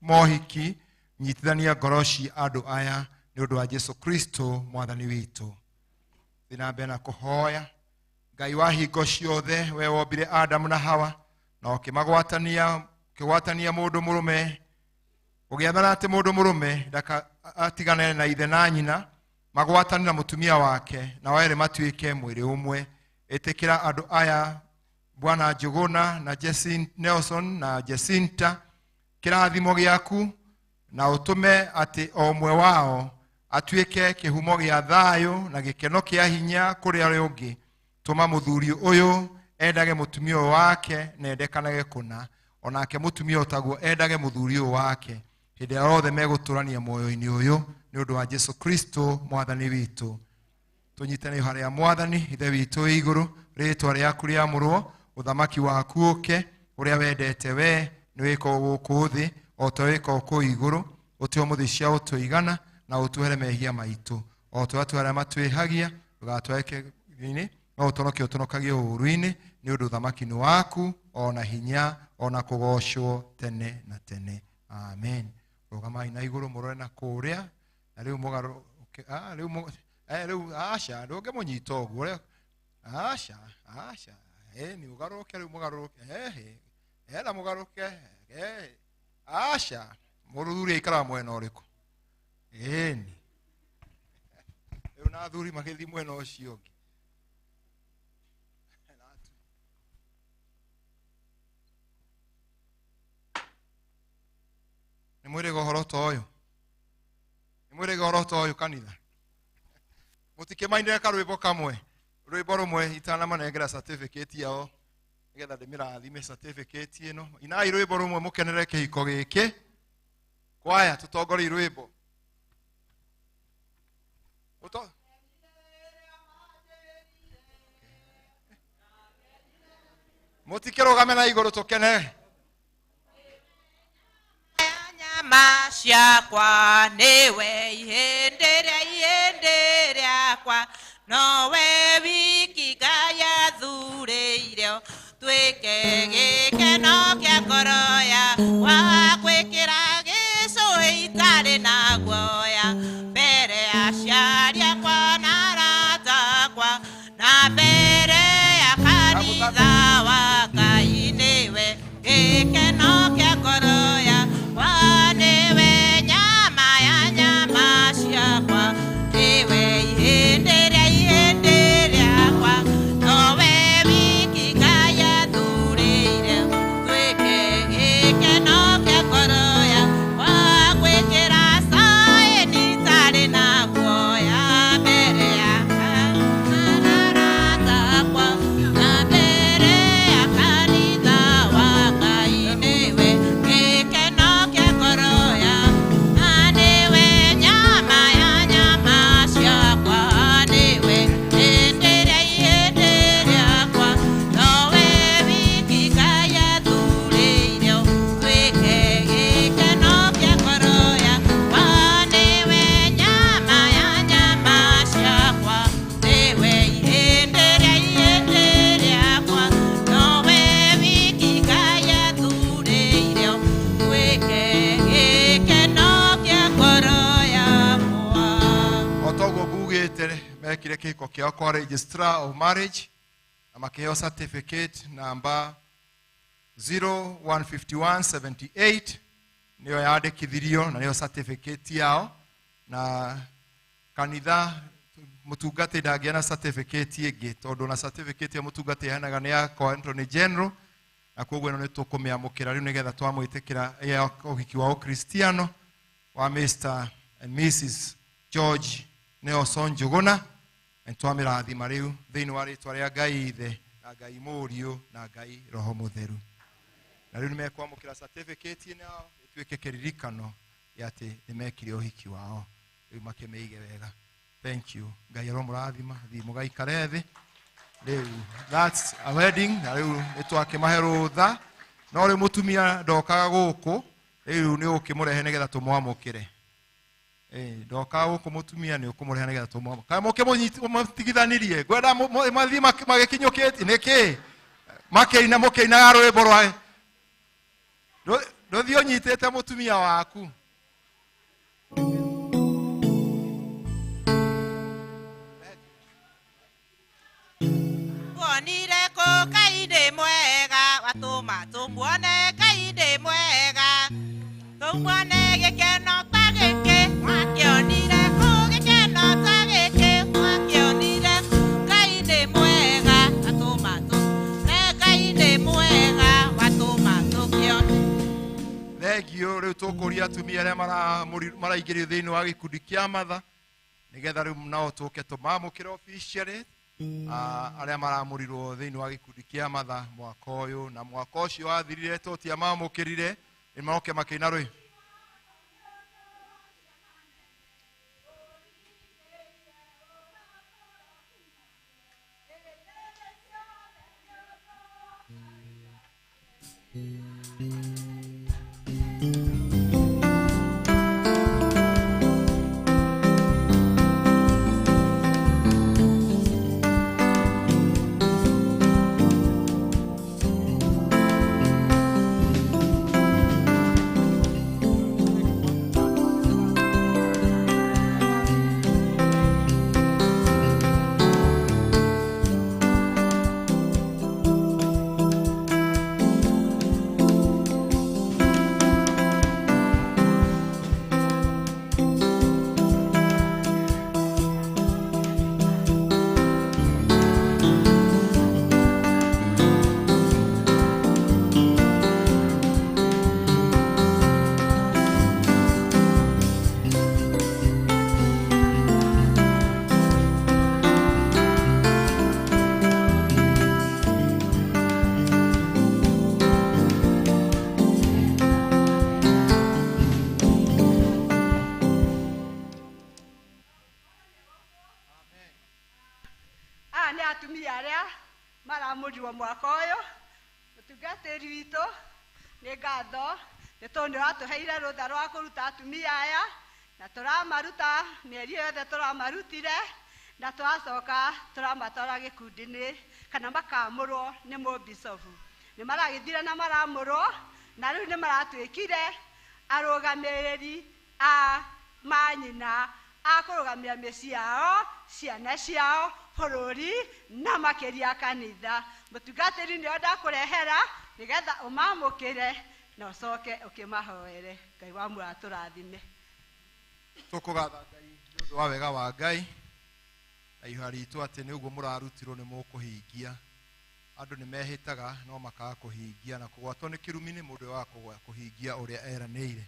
mohiki nyitithania ngoroci andu aya ni undu wa Jesu Kristo mwathani witu. Thinabe na kuhoya Ngai wa hingo ciothe we wombire Adamu na Hawa na ukimagwatania mundu murume ugiathana ati mundu murume ndaka atigane na ithe na nyina magwatani na mutumia wake na wale matuike mwiri umwe. Etekira andu aya Bwana Njuguna na Nelson na Jacinta kirathimo giaku na utume ati omwe wao atuike kihumo gia thayo na gikeno kia hinya kuri ari ungi. Tuma muthuri uyu endage mutumia wake na endekanage kuna onake mutumia utaguo endage muthuri wake hinde yothe meguturania moyo-ini uyu ni undu wa Jesu Kristo mwathani witu. Tunyitane haria mwathani ithe witu iguru ritwa riaku riamurwo uthamaki waku uke uria wendete we ni wiko guku thi o to wiko ku iguru utio muthisia utuigana na utuhere mehia maitu o to atwara matwihagia ugatweke ini no utonoke utonokagie uruini ni undu uthamaki ni waku ona hinya ona kugoshwo tene na tene. Amen. Rugama ina iguru murore na kuria na riu mugaro riu asha ndoge munyito guo asha ni ugaruke riu mugaruke na mugaruke asha muruthuri ikara mwena uriku ni riu na thuri magithi mwena ucio ngi ni mwire gohoro toyo kanitha mutike maindira karwimbo kamwe rwimbo rumwe itana manengera certificate yao nigetha ndimirathime certificate ino inai rwimbo rumwe mukenere kihiko giki kwaya tutongori rwimbo mutike rugame na iguru tukene Masiakwa newe ihende akwa nowe wiki gaya thureire twike gikeno kia ngoro ya wakwikira gicu itari na guoya mbere aciari akwa na arata akwa na mbere ya kanitha wa Ngai niwe gikeno kia ngoro ya kile kiko kia kwa registrar of marriage ama kio certificate namba 015178 niyo yandikithirio na niyo certificate yao na kanitha mutungati ndagiana certificate ingi tondu na certificate ya mutungati hanaga ni ya Anthony General na koguo ino nitukumiamukira riu nigetha twamwitikira ya uhiki wa Ukristiano wa Mr and Mrs George Nelson Njuguna ntwamirathima riu thiini wa ritwa ria Ngai ithe na Ngai Muriu na Ngai Roho Mutheru. Na riu nimekwamukira certificate ino ituike kiririkano ya ati nimekire uhiki wao riu makimeige wega. Thank you. Ngai Roho murathima thi mugaikare thi riu that's a wedding na riu nitwake rutha no riu mutumia ndokaga guku riu ni ukimurehe nigetha tumwamukire ndoka guku mutumia ni ukumurehe nigetha tumwamukire kama mutigithanirie gwenda mathi magikinyukite niki makeina rwimbo rwa Ndothi onyitete mutumia waku. Kuonire ko kainde mwega watuma tumuone kainde mwega tumuone gikeno tageke mwakionire ko gikeno tageke mwakionire kainde mwega watuma tumuone kainde mwega watuma tukione. Thegio riu tukuria atumia aria maraingĩrio thĩinĩ wa gĩkundi kĩa matha nigetha riu nao tuke tumamũkĩre officially aria maramũrirwo thĩinĩ wa gĩkundi kĩa matha mwaka ũyũ na mwaka ũcio wathirire tũtiamamũkĩrire nĩ maroke makĩina rwĩ. Maramũrirwo mwaka ũyũ mũtungatĩri witũ nĩ ngatho nĩ tondũ nĩ watũheire rũtha rwa kũruta atumia aya na tũramaruta mĩeri yothe tũramarutire na twacoka tũramatwara gĩkundi-inĩ kana makamũrwo nĩ mũbicobu. Nĩ maragĩthire na maramũrwo na rĩu nĩ maratuĩkire arũgamĩrĩri a manyina a kũrũgamia mĩciĩ yao, ciana ciao, bũrũri na makĩria kanitha. Mũtungatĩri nĩo ndakũrehera nĩgetha ũmamũkĩre na ũcoke ũkĩmahoere. Ngai wa muoyo atũrathime. Tũkũgatha Ngai nĩ ũndũ wa wega wa Ngai na ihoya ritũ atĩ nĩ ũguo mũrarutirwo nĩ mũkũhingia. Andũ nĩ mehĩtaga no makaga kũhingia na kũgwatwo nĩ kĩrumi nĩ mũndũ wa kũhingia ũrĩa eranĩire.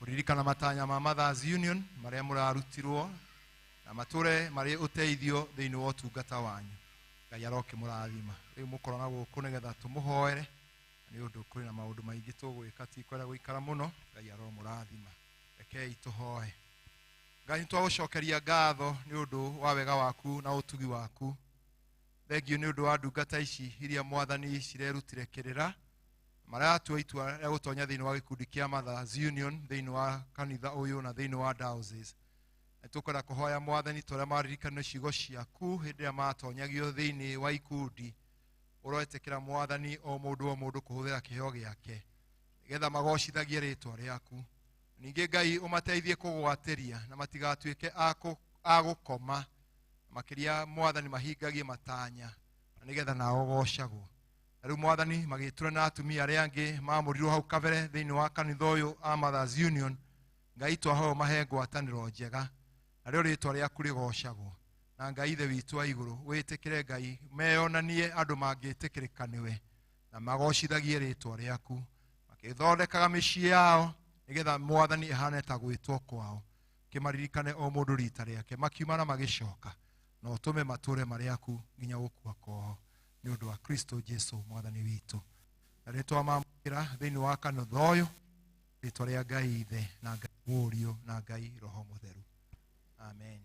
Kũririkana matanya ma Mothers Union marĩa mũrarutirwo na matũre marĩ ũteithio thĩinĩ wa ũtungata wanyu. Ngai aroke mũrathima. Rĩu mũkorwo na gũkũ nĩgetha tũmũhoere nĩ ũndũ kũrĩ na maũndũ maingĩ tũgwĩka ti kwenda gũikara mũno. Ngai aro mũrathima. Rekei tũhoe. Ngai nĩtwagũcokeria ngatho nĩ ũndũ wa wega waku na ũtugi waku. Thengio nĩ ũndũ wa ndungata ici iria mwathani cirerutire kĩrĩra maratua itua rĩa gũtonya thĩinĩ wa gĩkundi kĩa Mothers Union thĩinĩ wa kanitha ũyũ na thĩinĩ wa diocese. Nĩtũkwenda kũhoya mwathani tũrĩa maririkanio ciugo ciaku hĩndĩ ĩrĩa matonyagio thĩinĩ wa ikundi. Ũroetĩkĩra mwathani o mũndũ kũhũthĩra kĩheo gĩake nĩgetha magocithagie rĩtwa rĩaku. Ningĩ Ngai ũmateithie kũgwatĩria na matigatuĩke a gũkoma makĩria mwathani mahingagie matanya na nĩgetha nao gocagwo. Rĩu mwathani magĩtũra na atumia arĩa angĩ mamũrirwo hau kabere thĩinĩ wa kanitha ũyũ a Mothers Union. Ngai twahoe mahe ngwatanĩro njega na rĩo rĩtwa rĩaku rĩgocagwo. Na Ngai ithe witũ wa igũrũ wĩtĩkĩre Ngai meyonanie andũ mangĩtĩkĩrĩka nĩwe na magocithagie rĩtwa rĩaku makĩthondekaga mĩciĩ yao nĩgetha mwathani ihane ta gwĩtwo kwao. Kĩmaririkane o mũndũ rita rĩake makiuma na magĩcoka na ũtũme matũre marĩ aku nginya gũkua kwao nĩ ũndũ wa Kristo Jesu mwathani witũ. Na rĩtwa mamũkĩra thĩinĩ wa kanitha ũyũ rĩtwa rĩa Ngai ithe na Ngai mũriũ na Ngai roho mũtheru. Amen.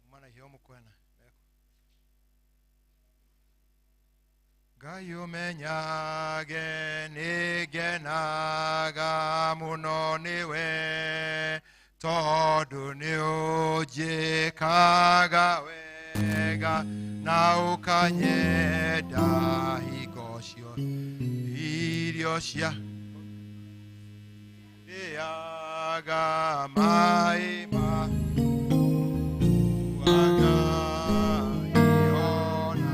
Omana hiyo mukwena. Ngai ũmenyage nĩngenaga mũno nĩwe tondũ nĩũnjĩkaga wega na ũkanyenda hingo ciothe. cia Eaga maima Uaga iona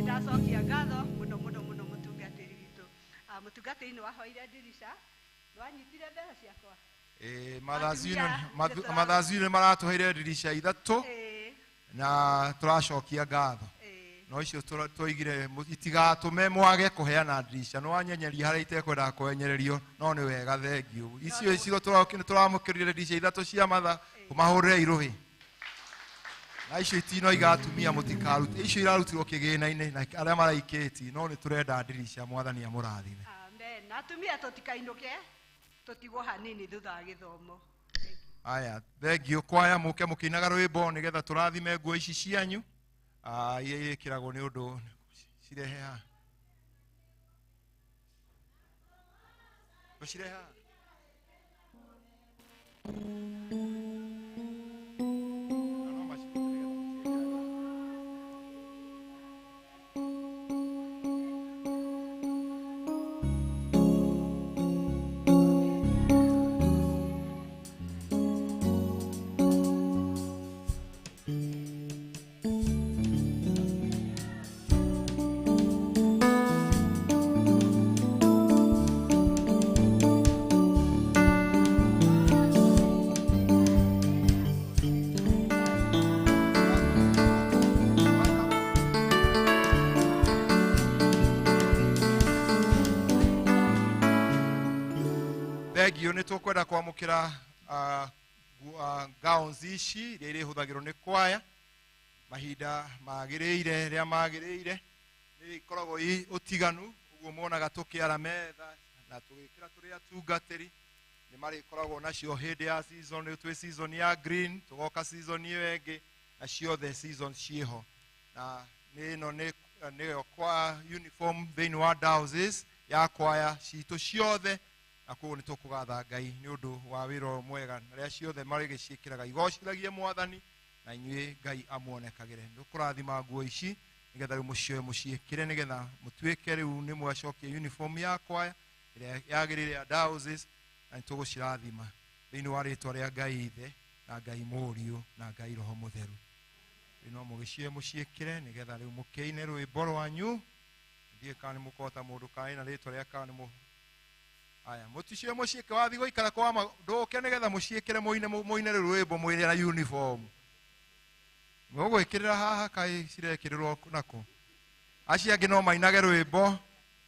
Ndacokia ngatho muno mutungatĩri witũ. Mũtungatĩri nĩ wahoire ndirisha, nĩ wanyitire mbeca ciakwa. Mathazu maratuheire ndirisha ithatũ na tũracokia ngatho. No icio tũigire itigatume mwage kuheana ndirisha. No wanyenyeria harĩa itekwenda kwenyererio no nĩ wega thengiũ. Icio tũramũkĩrire ndirisha ithatũ cia matha kumahũrĩre irũhi. Na icio itino igatumia mũtikarute. Icio irarutirwo kĩgĩna-inĩ na arĩa maraikĩti no nĩ tũrenda ndirisha Mwathani amũrathime. Amen. Atumia tũtikainũke tũtigwo hanini thutha wa gĩthomo. Aya, thengiũ kwaya mũke mũkĩinaga rwĩmbo nĩgetha tũrathime nguo ici cianyu. Iria ikĩragwo nĩ ũndũ cirehe haha. Cirehe haha. Thengiũ nĩ tũkwenda kwamũkĩra gowns ici iria irĩhũthagĩrwo nĩ kwaya mahinda magĩrĩire rĩa magĩrĩire nĩ ikoragwo ũtiganu ũguo muonaga tũkĩara metha na tũgĩkĩra tũrĩ atungatĩri nĩ marĩkoragwo nacio hĩndĩ ya season twĩ season ya green tũgoka season ĩyo ĩngĩ na ciothe season ciĩho na ĩno nĩyo kwa uniform thĩinĩ wa dowses ya kwaya citũ ciothe. Na koguo nĩ tũkũgatha Ngai nĩ ũndũ wa wĩra mwega na rĩa ciothe marĩgĩciĩkĩraga igocithagie Mwathani na inyuĩ Ngai amuonekagĩre. Nĩ kũrathima nguo ici nĩgetha rĩu mũcioe mũciĩkĩre nĩgetha mũtuĩke rĩu nĩ mwacokia uniform ya kwaya ĩrĩa yagĩrĩire ya dowses na nĩ tũgũcirathima thĩinĩ wa rĩtwa rĩa Ngai Ithe na Ngai Mũriũ na Ngai Roho Mũtheru. No mũgĩcioe mũciĩkĩre nĩgetha rĩu mũkĩine rwĩmbo rwanyu. Ndiĩ kana nĩ mũkũhota mũndũ kaĩ na rĩtwa rĩa kana nĩ aya mũticio mũciĩke wathi gũikara kwa ndũke nĩgetha mũciĩkĩre mũine rwĩmbo mwĩrĩ na uniform. Mũgwĩkĩrĩra haha kaĩ cirekĩrĩrwo nako. Acio angĩ no mainage rwĩmbo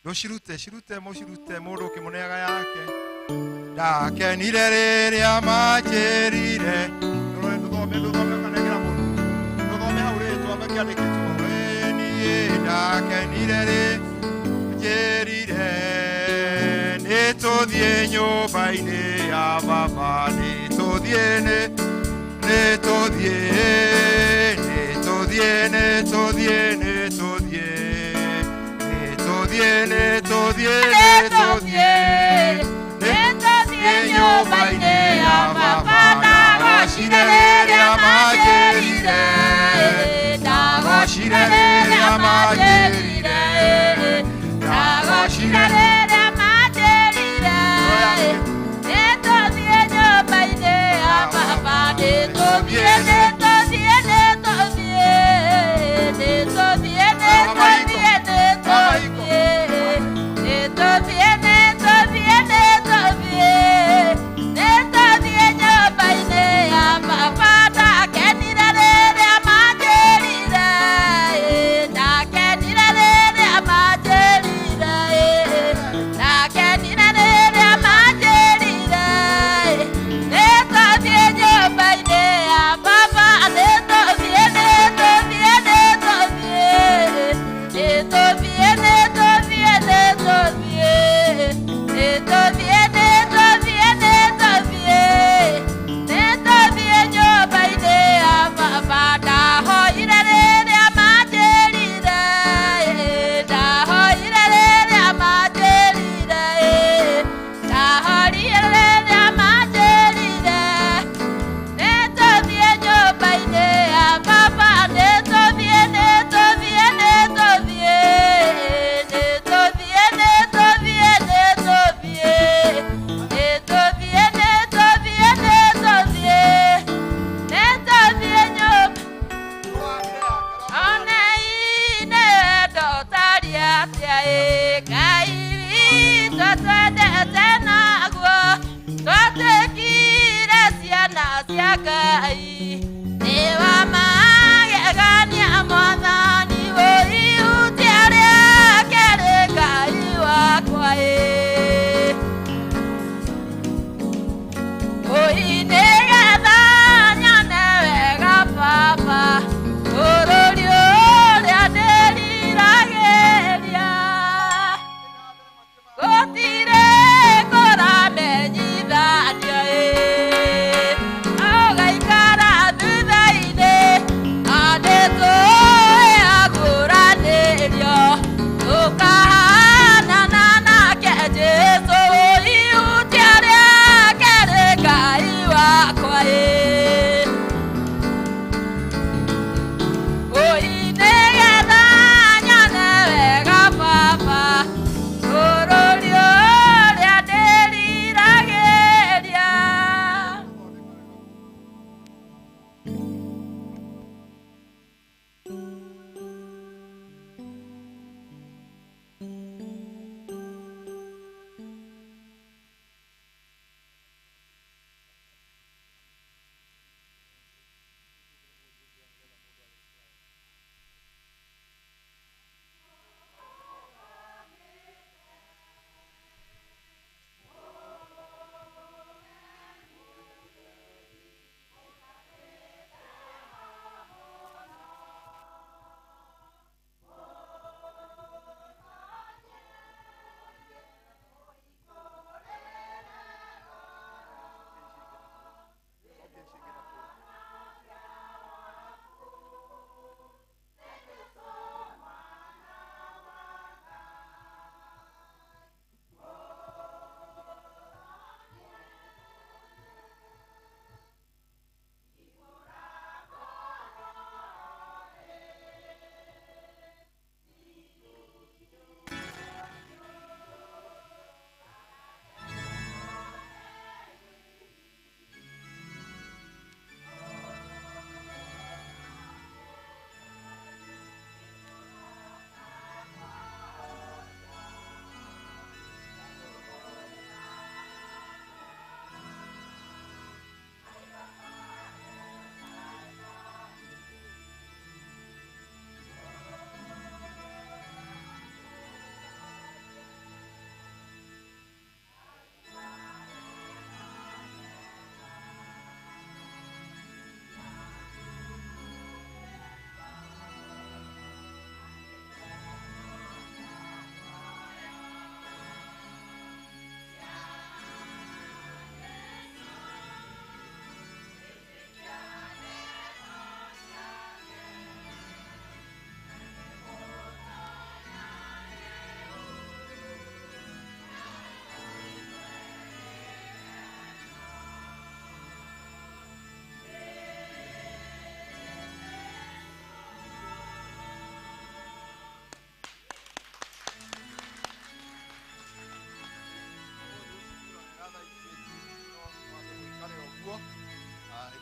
rũcirute mũcirute mũndũ ũkĩmũneaga yake. Ndakenire rĩrĩa manjĩrire ndũthome kanegera mũno ndũthome hau rĩtwa makĩandĩkĩtwo niĩ ndakenire rĩrĩa nĩtũthiĩ nyũmba-inĩ ya baba nĩtũthiĩ nyũmba-inĩ ya baba ndagocire rĩrĩa manjĩrire ndagocire rĩrĩa manjĩrire ndagocire rĩrĩa manjĩrire nĩtũthiĩ nyũmba-inĩ ya baba nĩtũthiĩ nyũmba-inĩ ya baba ndakenire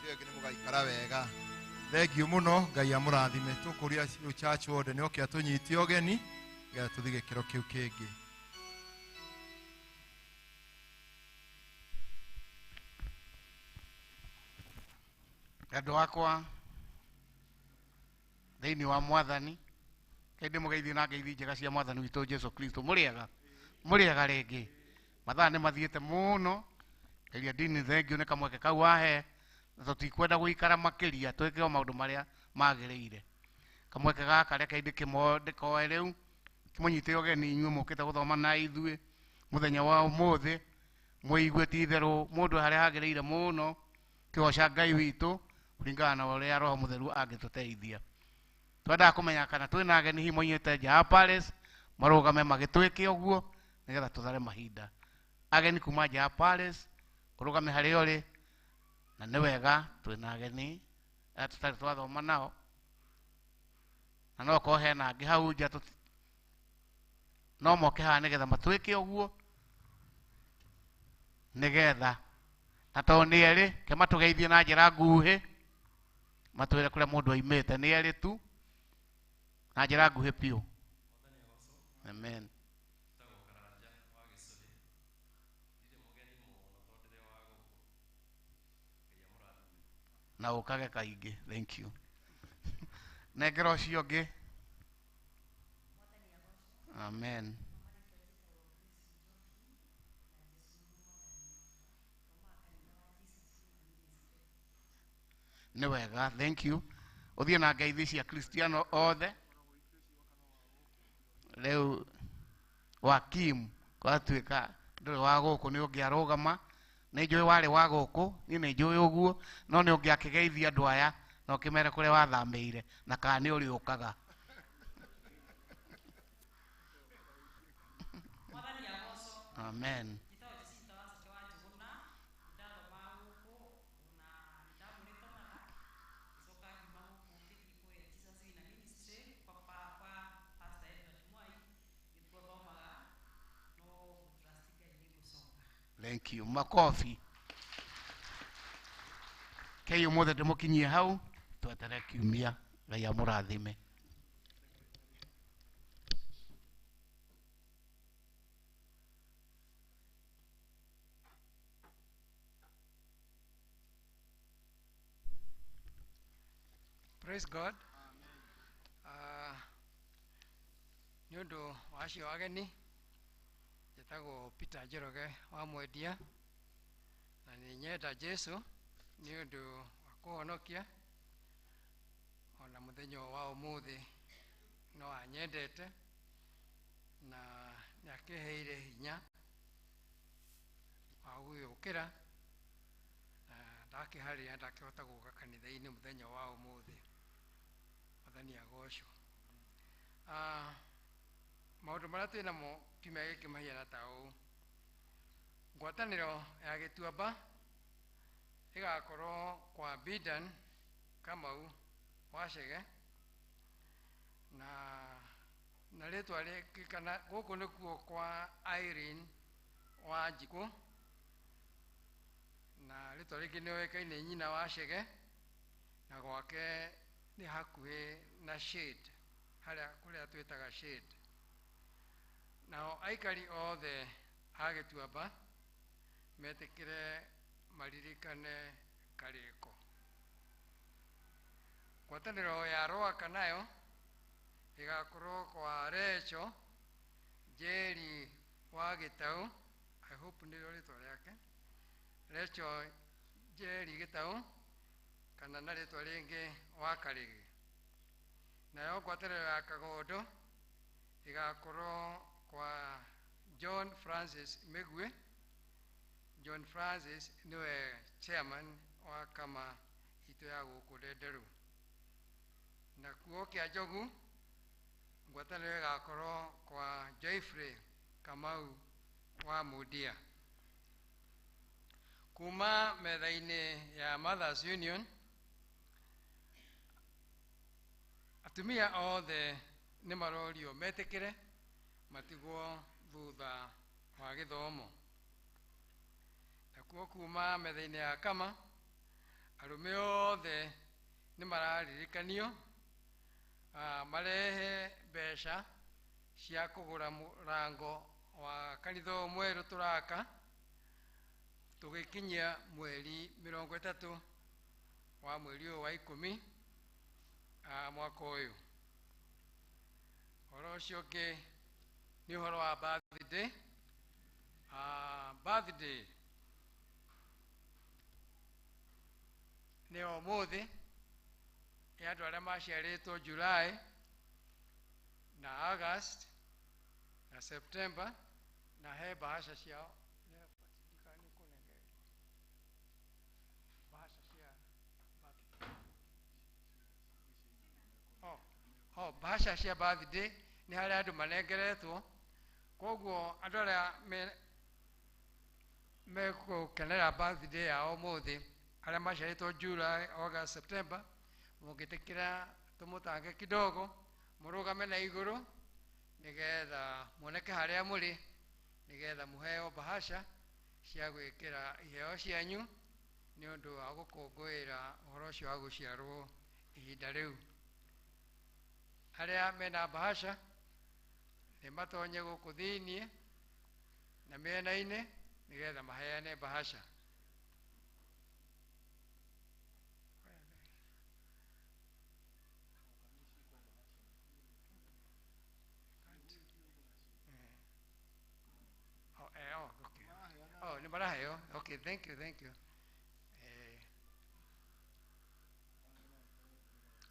cio ngi mugaikara wega thengiu muno ngai amurathime tukuria church wothe ni okia tunyitie ogeni ngetha tuthi gikiro kiu kingi Andũ akwa thĩinĩ wa Mwathani kĩndĩ mũgeithie na ngeithi njega cia Mwathani witũ Jesu Kristo mũrĩega rĩngĩ mathaa nĩ mathiĩte mũno eria ndini thengio nĩ kamweke kau wahe na tũtikwenda gũikara makĩria twĩke o maũndũ marĩa magĩrĩire kamweke gaka reke ndĩkoe rĩu kĩmũnyite ũgeni inyuĩ mũkĩte gũthoma na ithuĩ mũthenya wa ũmũthĩ mũigue ti itherũ mũndũ harĩa hagĩrĩire mũno kĩgoca Ngai witũ kũringana na ũrĩa Roho Mũtheru angĩtũteithia twendaga kũmenya kana twĩna ageni hihi moimĩte nja ya Palace marũgame magĩtwĩke ũguo nĩgetha tũthare mahinda ageni kuma nja ya Palace ũrũgame harĩa ũrĩ na nĩ wega twĩna ageni tũtarĩ twathoma nao na no korwo hena angĩ hau nja no moke haha nĩgetha matwĩke ũguo nĩgetha na tondũ nĩ erĩ ke matũgeithie na njĩra nguhĩ matwĩre kũrĩa mũndũ aimĩte nĩ erĩ tu na njĩra nguhĩ piũ. Amen. Na ũkage kaingĩ. Thank you. Nengera ũcio ũngĩ. Amen. Nĩ wega. Thank you. Ũthiĩ na ngeithi cia Kristiano othe. Rĩu Wakim gwatuĩka ndũrĩ wa gũkũ nĩ ũngĩ arũgama nĩ njũĩ warĩ wa gũkũ niĩ nĩ njũĩ ũguo no nĩ ũngĩ akĩgeithia andũ aya na ũkĩmere kũrĩa wathamĩire na kana nĩ ũrĩũkaga. Amen. Thank you. Makofi. Kei ũmũthĩ ndĩmũkinyie hau twetere kiumia Ngai amũrathime. Praise God. Nĩ ũndũ wa acio ageni njĩtagwo Peter Njoroge wa Mwendia na nĩ nyenda Jesu nĩ ũndũ wa kũhonokia ona mũthenya wa ũmũthĩ no anyendete na nĩ akĩheire hinya wa gũgĩũkĩra na ndakĩharĩa ndakĩhota gũka kanitha-inĩ mũthenya wa ũmũthĩ. Mwathani agocwo. Maũndũ marĩa twĩ namo kiumia gĩkĩ mahiana ta ũũ. Ngwatanĩro ya Gĩtuamba ĩgakorwo kwa Bidan Kamau wa Chege na rĩtwa rĩkĩkana gũkũ nĩkuo kwa Irene wa Njikũ na rĩtwa rĩngĩ nĩ oĩkaine nyina wa Chege na gwake nĩ hakuhĩ na Shade kũrĩa twĩtaga Shade. Nao aikari othe a Gĩtuamba metĩkĩre maririkane karĩko. Ngwatanĩro ya Rwaka nayo ĩgakorwo kwa Rachel Njeri wa Gĩtaũ. I hope nĩrĩo rĩtwa rĩake. Rachel Njeri Gĩtaũ kana na rĩtwa rĩngĩ wa Karĩgĩ. Nayo ngwatanĩro ya Kagondo ĩgakorwo kwa John Francis Migwe. John Francis niwe chairman wa kama ito ya gũkũ Ndenderu. Na kuo kĩa Njogu ngwatanĩro ĩgakorwo kwa Joyfrey Kamau wa Mũndia. Kuma metha-inĩ ya Mothers Union atumia othe nĩ marorio metĩkĩre matigwo thutha wa gĩthomo. Na kuo kuma metha-inĩ ya Kama arume othe nĩ mararirikanio marehe mbeca cia kũgũra mũrango wa kanitha mwerũ tũraka tũgĩkinyia mweri 30 wa mweri ũyũ wa 10 mwaka ũyũ. Ũhoro ũcio ũngĩ nĩ ũhoro wa birthday. Birthday nĩ ũmũthĩ ya andũ arĩa maciarĩtwo July na August na September, na he bahasha ciao bahasha cia birthday nĩ harĩa andũ manengeretwo. Koguo andũ arĩa megũkenera birthday yao ũmũthĩ arĩa maciarĩtwo July, August, September, mũngĩtĩkĩra tũmũtange kidogo mũrũgame na igũrũ nĩgetha muoneke harĩa mũrĩ, nĩgetha mũheo bahasha cia gwĩkĩra iheo cianyu nĩ ũndũ wa gũkũngũĩra ũhoro ũcio wa gũciarwo ihinda rĩu. Arĩa mena bahasha nĩ matonye gũkũ thĩiniĩ na mĩena-inĩ nĩgetha maheane bahasha. Nĩ maraheo. Okay, thank you.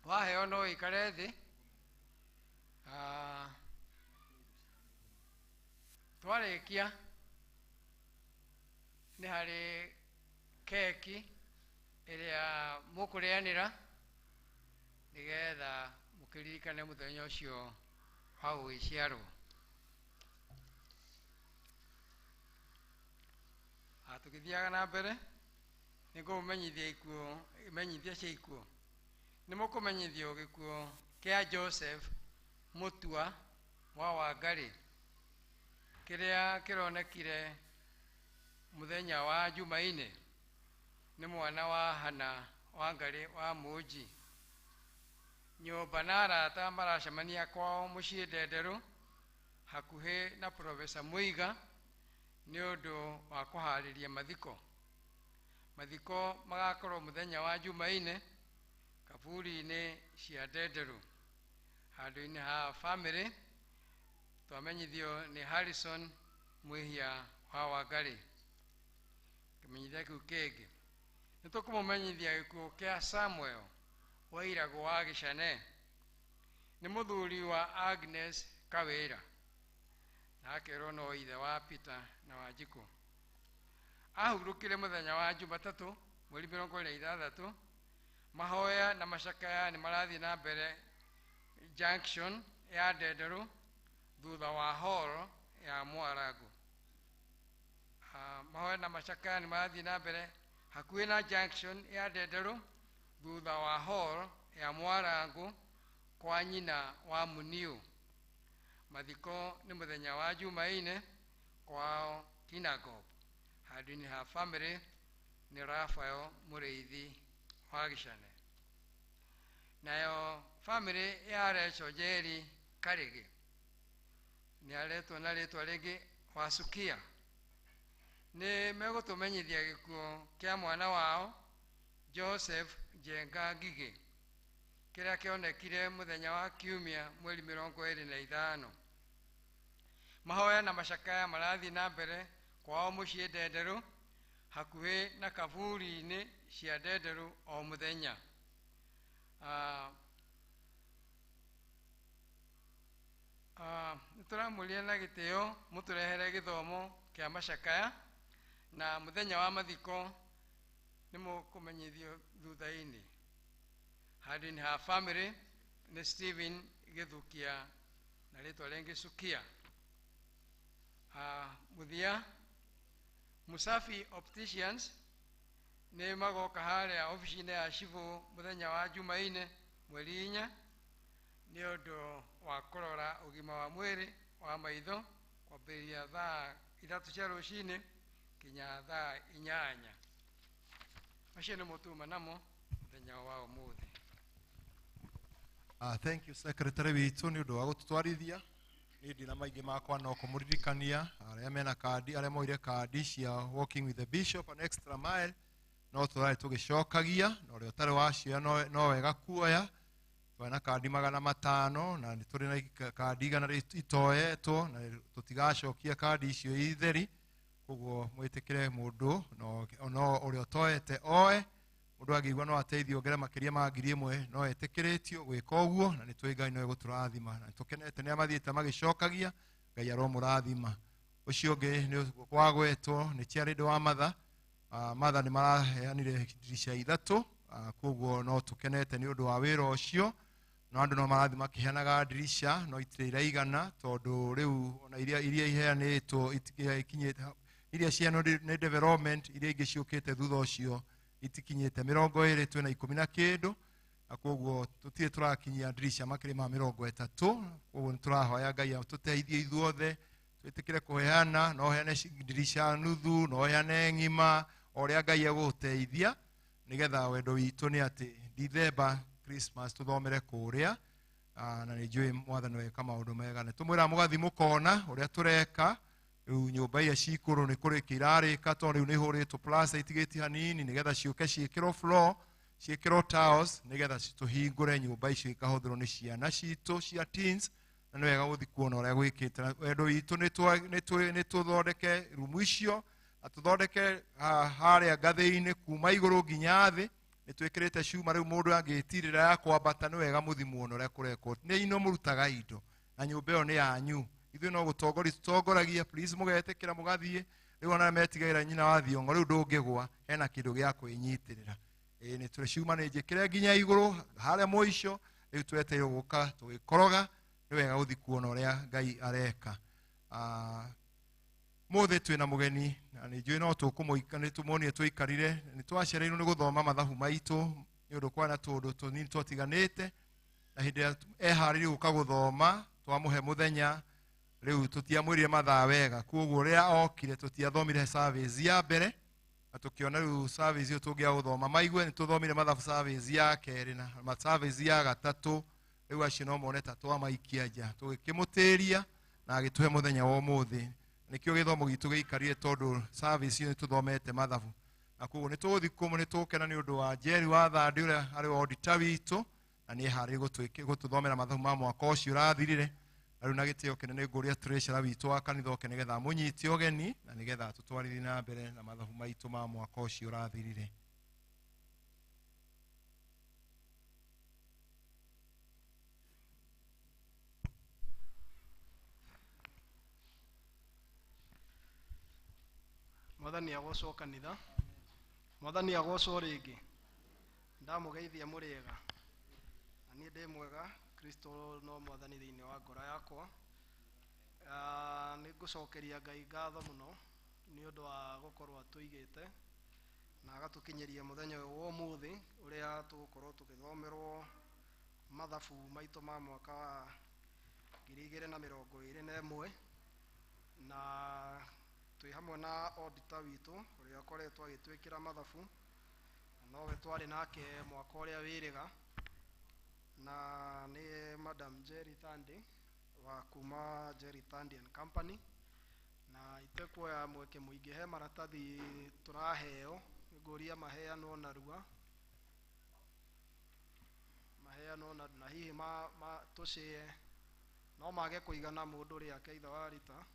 Waheo no ikare thĩ. Twarĩkia nĩ harĩ keki ĩrĩa mũkũrĩanĩra nĩgetha mũkĩririkane mũthenya ũcio wa gũgĩciarwo. Tũgĩthiaga na mbere nĩ ngũmenyithia imenyithia cia ikuũ. Nĩ mũkũmenyithio gĩkuũ kĩa Joseph Mutua wa Wangari kĩrĩa kĩronekire mũthenya wa Jumaine. Nĩ mwana wa Hana Wangari wa Mũnji. Nyũmba na arata maracemania kwao mũciĩ Ndenderũ hakuhĩ na Profesa Muiga nĩ ũndũ wa kũharĩria mathiko. Mathiko magakorwo mũthenya wa Jumaine kaburi-inĩ cia Ndenderũ handũ-inĩ ha family. Twamenyithio nĩ Harrison Mwĩhia wa Wangari. Kĩmenyithia kĩu kĩngĩ nĩ tũkũmũmenyithia gĩkuũ kĩa Samuel Wairagũ wa Gĩcane. Nĩ mũthuri wa Agnes Kawĩra na akerwo no ithe wa Peter na Wanjikũ. Ahurũkire mũthenya wa Jumatatũ mweri 26. Mahoya na macakaya nĩ marathiĩ na mbere junction ya Ndenderũ thutha wa hall ya Mwarangũ. Mahoya na macakaya nĩ marathiĩ na mbere hakuhĩ na junction ya Ndenderũ thutha wa hall ya Mwarangũ kwa nyina wa Muniu. Mathiko nĩ mũthenya wa Jumaine kwao Kinangop handũ-inĩ ha family nĩ Rafael Mũrĩithi wa Gĩcane. Nayo family ya Rachel Njeri Karĩgĩ nĩ aretwo na rĩtwa rĩngĩ Wasukia. Nĩ megũtũmenyithia gĩkuũ kĩa mwana wao Joseph Njenga Ngigĩ kĩrĩa kĩonekire mũthenya wa Kiumia mweri 25. Mahoya na macakaya marathiĩ na mbere kwao mũciĩ Ndenderũ hakuhĩ na kaburi-inĩ cia Ndenderũ o mũthenya. Nĩ tũramũria na gĩtĩo mũtũrehere gĩthomo kĩa macakaya na mũthenya wa mathiko nĩ mũkũmenyithio thutha-inĩ. Handũ-inĩ ha family nĩ Stephen Gĩthukia na rĩtwa rĩngĩ Sukia. Mũthia Musafi Opticians nĩ magoka harĩa ofici-inĩ ya Cibũ mũthenya wa Jumaine mweri 4 nĩ ũndũ wa kũrora ũgima wa mwĩrĩ wa maitho kwambĩrĩria thaa 3 cia rũcinĩ kinya thaa 8. acio nä må tuma namo må thenya wao må thä. Thank you secretary witũ nĩ ũndũ wa gũtũtwarithia. Nĩ ndĩ na maingĩ makwa no kũmũririkania arĩa mena kandi, arĩa moire kandi cia walking with the bishop an extra mile, no tũrarĩ tũgĩcokagia, na ũrĩa ũtarĩ wacio no wega kuoya. Twarĩ na kandi 500 na nĩ tũrĩ na kandi 100 itoyetwo, na tũtigacokia kandi icio itheri. Koguo mwĩtĩkĩre mũndũ no ũrĩa ũtoyete oe. Mũndũ angĩigua no ateithio ngere makĩria ma 1,000 no etĩkĩrĩtio gwĩka ũguo, na nĩ tũĩ Ngai no egũtũrathima. Na tũkenete nĩ mathiĩte magĩcokagia, Ngai aromũrathima. Ũcio ũngĩ nĩ wagwetwo nĩ Charity wa Matha. Matha nĩ maraheanire ndirica 3, koguo no tũkenete nĩ ũndũ wa wĩra ũcio. No andũ no marathi makĩheanaga ndirica no itirĩ iraigana, tondũ rĩu ona iria iheanĩtwo ikinyĩte, iria ciano nĩ development, iria ingĩ ciũkĩte thutha ũcio itikinyĩte 20, twĩna 10 na kĩndũ, na koguo tũtirĩ tũrakinyia ndirica makĩria ma 30. Koguo nĩ tũrahoya Ngai atũteithie ithuothe twĩtĩkĩre kũheana. No heane ndirica nuthu, no heane ng'ima, o ũrĩa Ngai egũteithia, nĩgetha wendo witũ nĩ atĩ December Christmas tũthomere kũrĩa, na nĩ njũĩ Mwathani weka maũndũ mega. Nĩ tũmwĩra mũgathi mũkona ũrĩa tũreka. Rĩu nyũmba iria cikũrũ nĩ kũrĩka irarĩka, tondũ rĩu nĩ ihũrĩtwo plaster itigĩti hanini, nĩgetha ciũke ciĩkĩrwo floor, ciĩkĩrwo tiles, nĩgetha tũhingũre nyũmba icio ikahũthĩrwo nĩ ciana citũ cia teens. Na nĩ wega gũthiĩ kuona ũrĩa gwĩkĩte. Wendo witũ nĩ tũthondeke rumu icio, na tũthondeke harĩa ngathĩ-inĩ kuma igũrũ nginya thĩ. Nĩ twĩkĩrĩte cuma, rĩu mũndũ angĩtirĩra ya kwambata nĩ wega mũthimwo ũrĩa kũrekwo. Nĩ ino mũrutaga indo, na nyũmba ĩyo nĩ yanyu. Ithuĩ no gũtongoria tũtongoragia, please mũgetĩkĩra mũgathiĩ. Rĩu ona metigagĩra nyina wa Thiongo, rĩu ndũngĩgwa, hena kĩndũ gĩa kwĩnyitĩrĩra. Nĩ tũrĩ cuma nĩ njĩkĩre nginya igũrũ harĩa mũico. Rĩu twetereirwo gũka tũgĩkoroga. Nĩ wega gũthiĩ kuona ũrĩa Ngai areka. Mũthĩ twĩna mũgeni, na nĩ njũĩ no tũkũmũika, nĩ tũmuonie tũikarire. Nĩ twacereirwo nĩ gũthoma mathabu maitũ nĩ ũndũ kwana tũndũ tũnini twatiganĩte, na hĩndĩ ĩrĩa eharĩirie gũka gũthoma twamũhe mũthenya. Rĩu tũtiamwĩrire mathaa wega, koguo rĩrĩa okire tũtiathomire service ya mbere, na tũkĩona rĩu service ĩyo tũngĩaga gũthoma maigue. Nĩ tũthomire mathabu service ya kerĩ na service ya gatatũ. Rĩu acio no mone ta twamaikia nja, tũgĩkĩmũtĩria na agĩtũhe mũthenya wa ũmũthĩ. Nĩkĩo gĩthomo gitũ gĩikarire, tondũ service ĩyo nĩ tũthomete mathabu. Na koguo nĩ tũgũthiĩ kũmũ, nĩ tũgũkena nĩ ũndũ wa Jerry wa Thandi ũrĩa arĩ auditor witũ, na nĩ eharĩirie gũtũthomera mathabu ma mwaka ũcio ũrathirire. Rĩu na gĩtĩo kĩnene ngũria treasurer witũ wa kanitha oke nĩgetha mũnyite ũgeni, na nĩgetha tũtwarithie na mbere na mathabu maitũ ma mwaka ũcio ũrathirire. Mwathani agocwo kanitha. Mwathani agocwo rĩngĩ. Ndamũgeithia mũrĩega. Na niĩ ndĩ mwega. Kristo no mwathani thĩinĩ wa ngoro yakwa. Nĩ ngũcokeria Ngai ngatho mũno nĩ ũndũ wa gũkorwo atũigĩte na agatũkinyĩria mũthenya ũyũ wa ũmũthĩ ũrĩa tũgũkorwo tũgĩthomerwo mathabu maitũ ma mwaka wa 2021, na twĩ hamwe na auditor witũ ũrĩa akoretwo agĩtwĩkĩra mathabu, nowe twarĩ nake mwaka ũrĩa wĩrĩga, na nĩ Madam Jerry Thandi wa kuma Jerry Thandi and Company. Na itekuoya mweke mũingĩ he maratathi tũraheo, ngũria maheanwo narua, na hihi tũcĩe no mage kũigana mũndũ ũrĩa keitha wa rita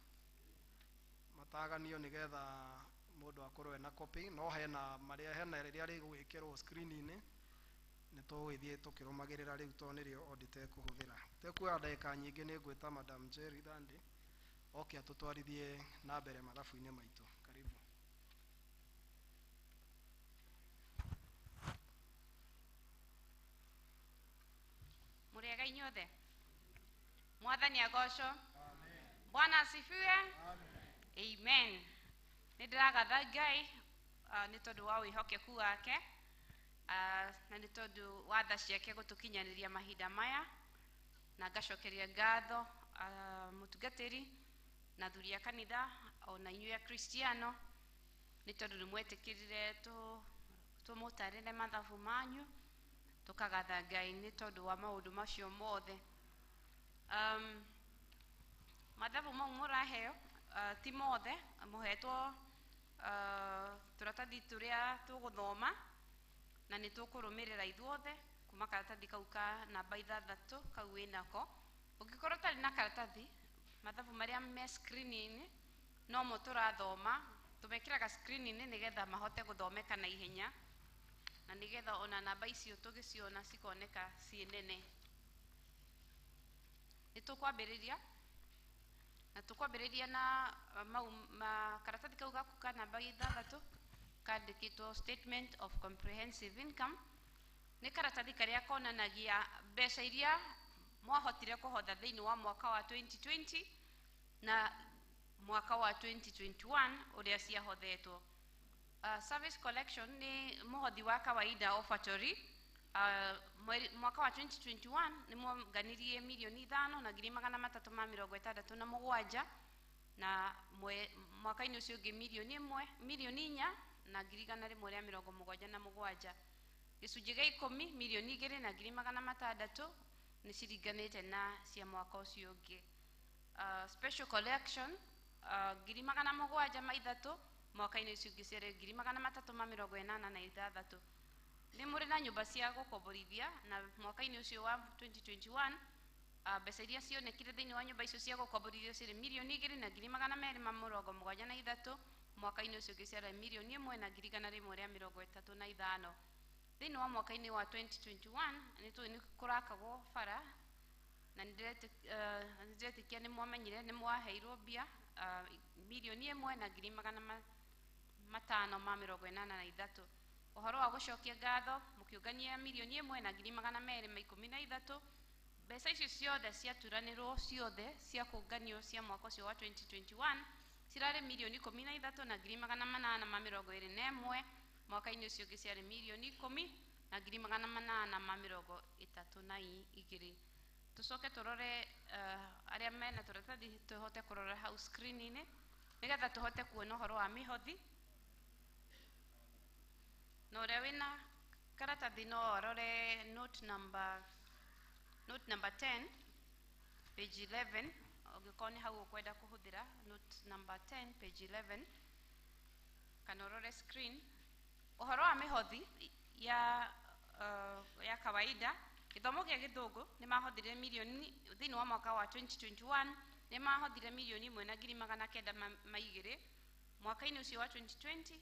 mataganio nĩgetha mũndũ akorwo ena copy. No hena marĩa hena rĩrĩa rĩgwĩkĩrwo screen-inĩ, nĩ tũgũgĩthiĩ tũkĩrũmagĩrĩra rĩu tondũ nĩrĩo auditor kũhũthĩra. Tekuoya ndagĩka nyingĩ nĩ ngwĩta Madam Jerry Thandi oke atũtwarithie na mbere mathabu-inĩ maitũ. Karibu. Mũrĩega inyuothe. Mwathani agocwo. Bwana asifiwe. Amen. Nĩ ndĩragatha Ngai nĩ tondũ wa wĩhokeku wake, na nĩ tondũ wa tha ciake gũtũkinyanĩria mahinda maya, na ngacokeria ngatho mũtungatĩri na athuri a kanitha ona inyuĩ Akristiano nĩ tondũ nĩ mwetĩkĩrire tumutarire mathabu manyu tukagatha Ngai ni tondu wa maundu macio mothe. Mathabu mau muraheo ti mothe, muhetwo turatathi turia tuguthoma na ni tukurumirira ithuothe kuma karatathi kau ka namba 6 kau winako. Ungikorwo tari na karatathi, mathabu maria me screen-ini no mo turathoma, tumekiraga screen-ini nigetha mahote guthomeka na ihenya na nigetha ona namba icio tugiciona cikoneka ci nene. Nitukwambiriria na tukwambiriria na karatathi kau gaku ka namba 6 kandikitwo Statement of Comprehensive Income. Ni karatathi karia konanagia mbeca iria mwahotire kuhotha thiini wa mwaka wa 2020 na mwaka wa 2021 uria ciahothetwo. Service collection ni muhothi wa kawaida offertory. Mwaka wa 2021 ni mwanganirie milioni 5,367 na mwaka-ini ucio ungi milioni 4,477,000. Gicunji gia 10 milioni 2,600,000 ni ciringanite na cia mwaka ucio ungi. Special collection 700,000 mwaka-ini ucio ungi ciare 386,000. Ni muri na nyumba cia gukomborithia na mwaka-ini ucio wa 2021 mbeca iria cionekire thiini wa nyumba icio cia gukomborithio ciare milioni 2,273,000. Mwaka-ini ucio ungi ciare milioni 1,135,000. Thiini wa mwaka-ini wa 2021 ni kurakagwo bara na ndiretikia ni mwamenyire ni mwaheirwo mbia milioni 1,583,000. Uhoro wa gucokia ngatho mukiungania milioni 1,213,000. Mbeca icio ciothe ciaturanirwo ciothe cia kunganio cia mwaka ucio wa 2021 cirare milioni 13,821. Mwaka-ini ucio ungi ciare milioni 10,832. Tucoke turore aria mena turatathi tuhote kurora hau screen-ini nigetha tuhote kuona uhoro wa mihothi. No uria wina karatathi no arore note number 10 page 11. Ugikoni hau ukwenda kuhuthira note number 10 page 11 kana urore screen. Uhoro wa mihothi ya kawaida, githomo gia githungu ni mahothire milioni thiini wa mwaka wa 2021 ni mahothire milioni 1,902. Mwaka-ini ucio wa 2020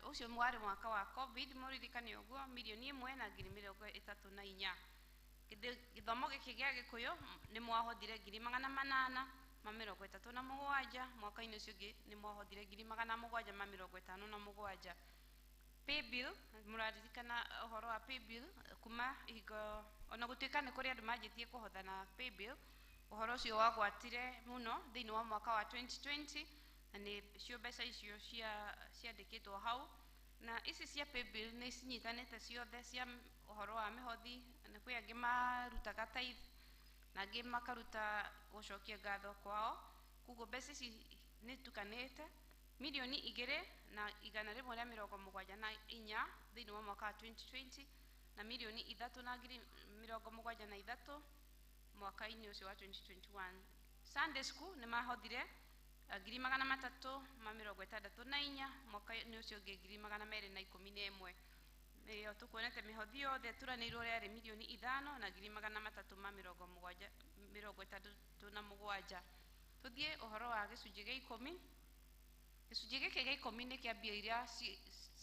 ucio mwari mwaka wa covid muririkane uguo milioni 1,034. Githomo giki gia gikuyu ni mwahothire 837,000. Mwaka-ini ucio ungi ni mwahothire 757,057. Pay bill, muraririkana uhoro wa pay bill kuma higo ona gutuika ni kuri andu majitie kuhotha na pay bill. Uhoro ucio wagwatire muno thiini wa mwaka wa 2020 na ni cio mbeca icio ciandikitwo hau, na ici cia pay bill ni cinyitanite ciothe cia uhoro wa mihothi. Na kwi angi marutaga tithe na angi makaruta gucokia ngatho kwao, koguo mbeca ici ni tukanite milioni 2,174 thiini wa mwaka wa 2020 na milioni 3,073,000 mwaka-ini ucio wa 2021. Sunday school ni mahothire 364,064 mwaka-ini ucio ungi 211. Niyo tukuonete mihothi yothe turanirwo yari milioni 5,337,037. Tuthie uhoro wa gicunji gia 10. Gicunji giki gia 10 ni kia mbia iria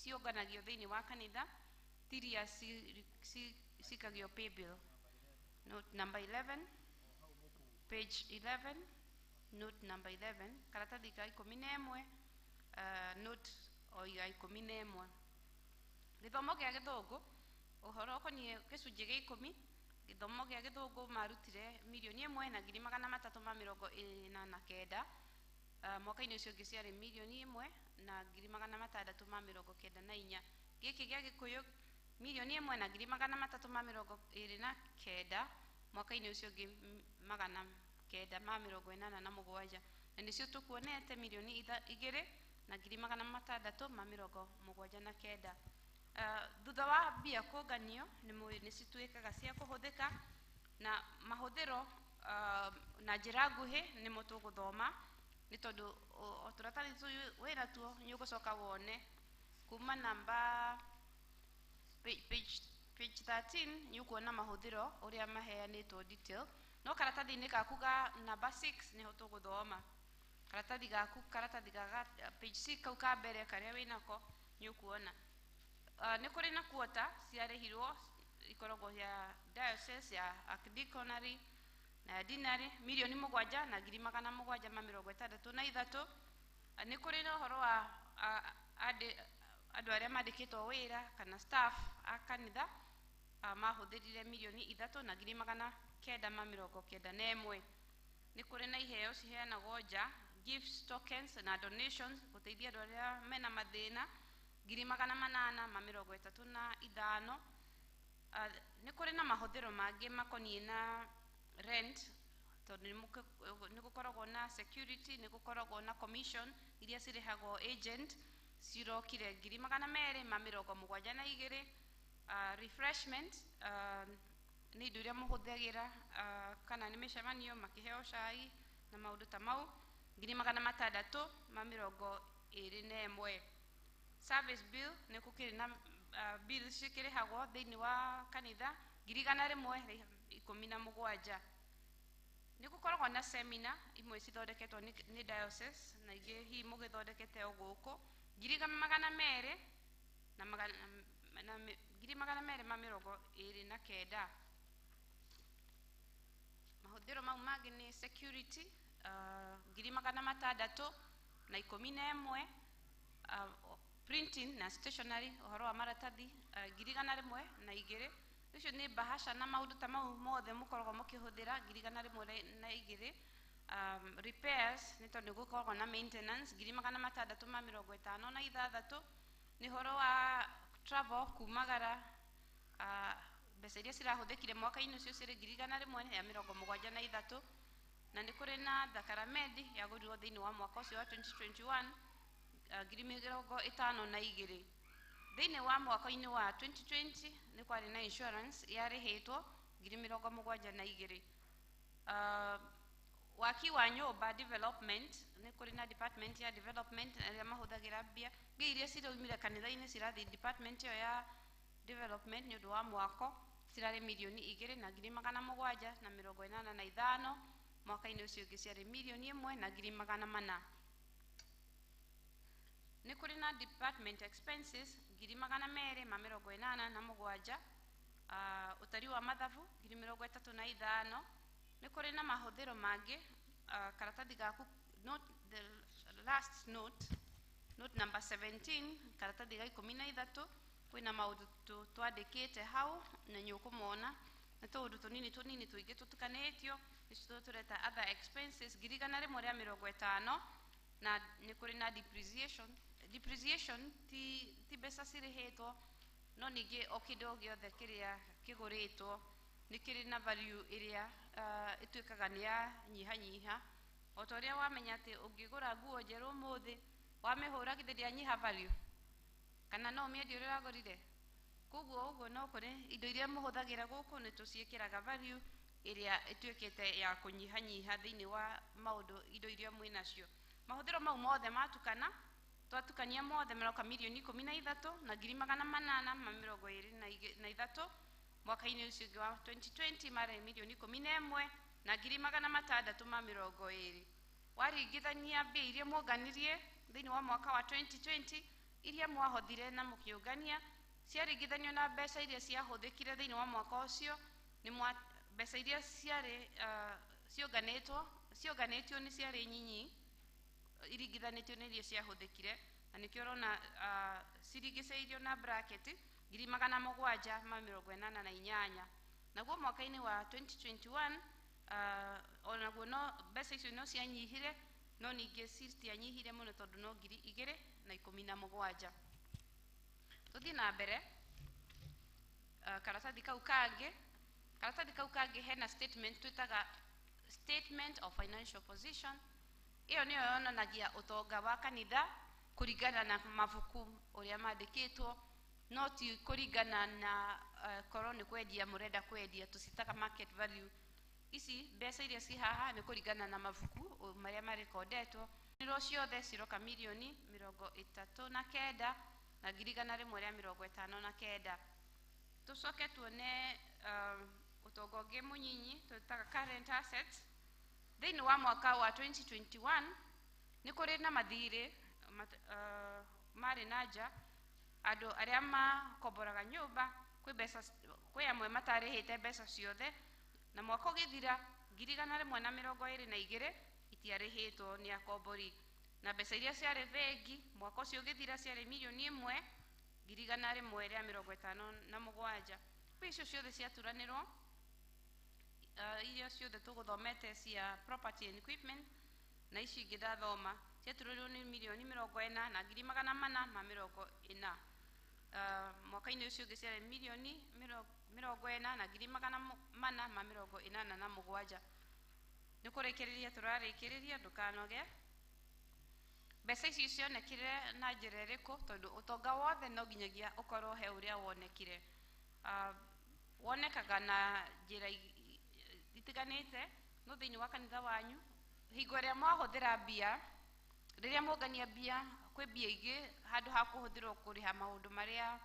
ciunganagio thiini wa kanitha tiria cikagio pay bill. Note number 11 page 11 note number 11 karatathi ka 11 note o ya 11. Githomo gia githungu uhoro konie gicunji gia 10. Githomo gia githungu marutire milioni 1,329. Mwaka-ini ucio ungi ciare milioni 1,694. Giki gia gikuyu milioni 1,629. Mwaka-ini ucio ungi 987. Na nicio tukuonete milioni 2,679. thutha wa mbia kũnganio nĩ cituĩkaga cia kũhũthĩka na mahũthĩro na njĩra nguhĩ nĩmo tũgũthoma nĩ tondũ o tũratathi wĩna tuo nĩ ũgũcoka wone kuma namba page 13 nĩ ũkuona mahũthĩro ũrĩa maheanĩtwo detail no karatathi-inĩ gaku ga namba 6 nĩho tũgũthoma karatathi gaku ga page 6 kau ka mbere karĩa wĩnako nĩ ũkuona nĩ kũrĩ na quota ciarĩhirwo ikoragwo ya diocese ya archdiaconry na dinary milioni 7,763 nĩ kũrĩ na ũhoro wa andũ arĩa mandĩkĩtwo wĩra kana staff a kanitha mahũthĩrire milioni 3,991 nĩ kũrĩ na iheo ciheanagwo nja gifts tokens na donations gũteithia andũ arĩa mena mathĩna 835 nĩ kũrĩ na mahũthĩro mangĩ makoniĩ na rent tondũ nĩ gũkoragwo na security nĩ gũkoragwo na commission iria cirĩhagwo agent cirokire 272 refreshment nĩ indo iria mũhũthagĩra kana nĩ mĩcemanio makĩheo cai na maũndũ ta mau 621 service bill nĩ gũkĩrĩ na bill cikĩrĩhagwo thĩinĩ wa kanitha 117 nĩ gũkoragwo na seminar imwe cithondeketwo nĩ diocese na ingĩ hihi mũgĩthondekete o gũkũ 229 mahũthĩro mau mangĩ nĩ security 611 printing na stationery ũhoro wa maratathi 102 icio nĩ bahasha na maũndũ ta mau mothe mũkoragwo mũkĩhũthĩra 102 repairs nĩ tondũ gũkoragwo na maintenance 656 nĩ ũhoro wa travel kumagara mbeca iria cirahũthĩkire mwaka-inĩ ũcio cirĩ 173 na nĩ kũrĩ na thakaramendi yagũrirwo thĩinĩ wa mwaka ũcio wa 2021 52 thĩinĩ wa mwaka-inĩ wa 2020 nĩ kwarĩ na insurance yarĩhĩtwo 72 waki wa nyũmba development nĩ kũrĩ na department ya development arĩa mahũthagĩra mbia iria ciraumire kanitha-inĩ cirathiĩ department ĩyo ya development nĩ ũndũ wa mwako cirarĩ milioni 2,785 mwaka-inĩ ũcio ũngĩ ciarĩ milioni 1,400 nĩ kũrĩ na department expenses 287 ũtari wa mathabu 35 nĩ kũrĩ na mahũthĩro mangĩ karatathi gaku the last note number 17 karatathi ga 13 kwĩna maũndũ twandĩkĩte hau na nĩ ũkũmona nĩ tũũndũ tũnini tũingĩ tũtukanĩtio nĩcio tũreta other expenses 150 na nĩ kũrĩ na depreciation ti mbeca cirĩhĩtwo no ningĩ o kĩndũ gĩothe kĩrĩa kĩgũrĩtwo nĩ kĩrĩ na value ĩrĩa ĩtuĩkaga nĩ ya nyihanyiha o ta ũrĩa wamenya atĩ ũngĩgũra nguo njerũ ũmũthĩ wamĩhũra githĩ ndĩanyiha value kana no ũmĩendie ũrĩa ũragũrire koguo ũguo no kũrĩ indo iria mũhũthagĩra gũkũ nĩ tũciĩkĩraga value ĩrĩa ĩtuĩkĩte ya kũnyihanyiha thĩinĩ wa maũndũ indo iria mwĩnacio mahũthĩro mau mothe matukana twatukania mothe maroka milioni 13 na 823 mwaka-inĩ ũcio ũngĩ wa 2020 marĩ milioni 11 na 620 waringithania mbia iria muonganirie thĩinĩ wa mwaka wa 2020 iria mwahothire na mũkĩũngania ciaringithanio na mbeca iria ciahũthĩkire thĩinĩ wa mwaka ũcio nĩ mbeca iria ciarĩ cionganĩtio nĩ ciarĩ nyinyi iringithanĩtio nĩ iria ciahũthĩkire na nĩkĩo ũrona ciringicĩirio na bracket 788 naguo mwaka-inĩ wa 2021 onaguo no mbeca icio no cianyihire no ningĩ citianyihire mũno tondũ no 2017 tũthiĩ na mbere karatathi kau kangĩ hena statement twĩtaga statement of financial position ĩyo nĩyo yonanagia ũtonga wa kanitha kũringana na mabuku ũrĩa mandĩkĩtwo no ti kũringana na korwo nĩ kwendia mũrenda kwendia, tũcitaga market value. Ici mbeca iria ci haha nĩ kũringana na mabuku marĩa marekondetwo nĩro ciothe ciroka milioni 39 na ngiri igana rĩmwe rĩa 59. Tũcoke tuone ũtonga ũngĩ mũnyinyi tũtaga current assets. Thĩinĩ wa mwaka wa 2021 nĩ kũrĩ na mathirĩ marĩ na nja, andũ arĩa makomboraga nyũmba kwĩ amwe matarĩhĩte mbeca ciothe, na mwaka ũgĩthira 122 itiarĩhĩtwo nĩ akombori, na mbeca iria ciarĩ bengi mwaka ũcio ũgĩthira ciarĩ milioni 1,157. Kwĩ icio ciothe ciaturanĩrwo, iria ciothe tũgũthomete cia property and equipment na ici ingĩ ndathoma ciaturanĩrwo nĩ milioni 40,440. Mwaka-inĩ ũcio ũngĩ ciarĩ milioni 40,487. Nĩ kũrĩkĩrĩria tũrarĩkĩrĩria, ndũkanoge. Mbeca ici cionekire na njĩra ĩrĩkũ? Tondũ ũtonga wothe no nginyagia ũkorwo he ũrĩa wonekire. Wonekaga na njĩra itiganĩte. No thĩinĩ wa kanitha wanyu, hingo ĩrĩa mwahũthĩra mbia, rĩrĩa mwongania mbia, kwĩ mbia ingĩ handũ ha kũhũthĩrwo kũrĩha maũndũ marĩa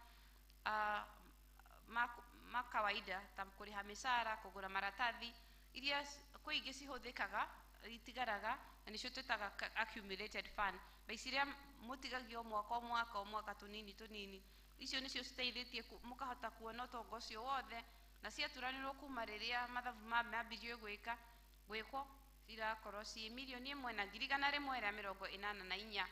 ma kawaida ta kũrĩha mĩcara, kũgũra maratathi, iria kwĩ ingĩ cihũthĩkaga itigaraga, na nĩcio twĩtaga accumulated fund. Mbeca iria mũtigagio mwaka tũnini, icio nĩcio citeithĩtie mũkahota kuona ũtonga ũcio wothe, na ciaturanĩrwo kuma rĩrĩa mathabu mambirie gwĩkwo irakorwo ci milioni 1,184.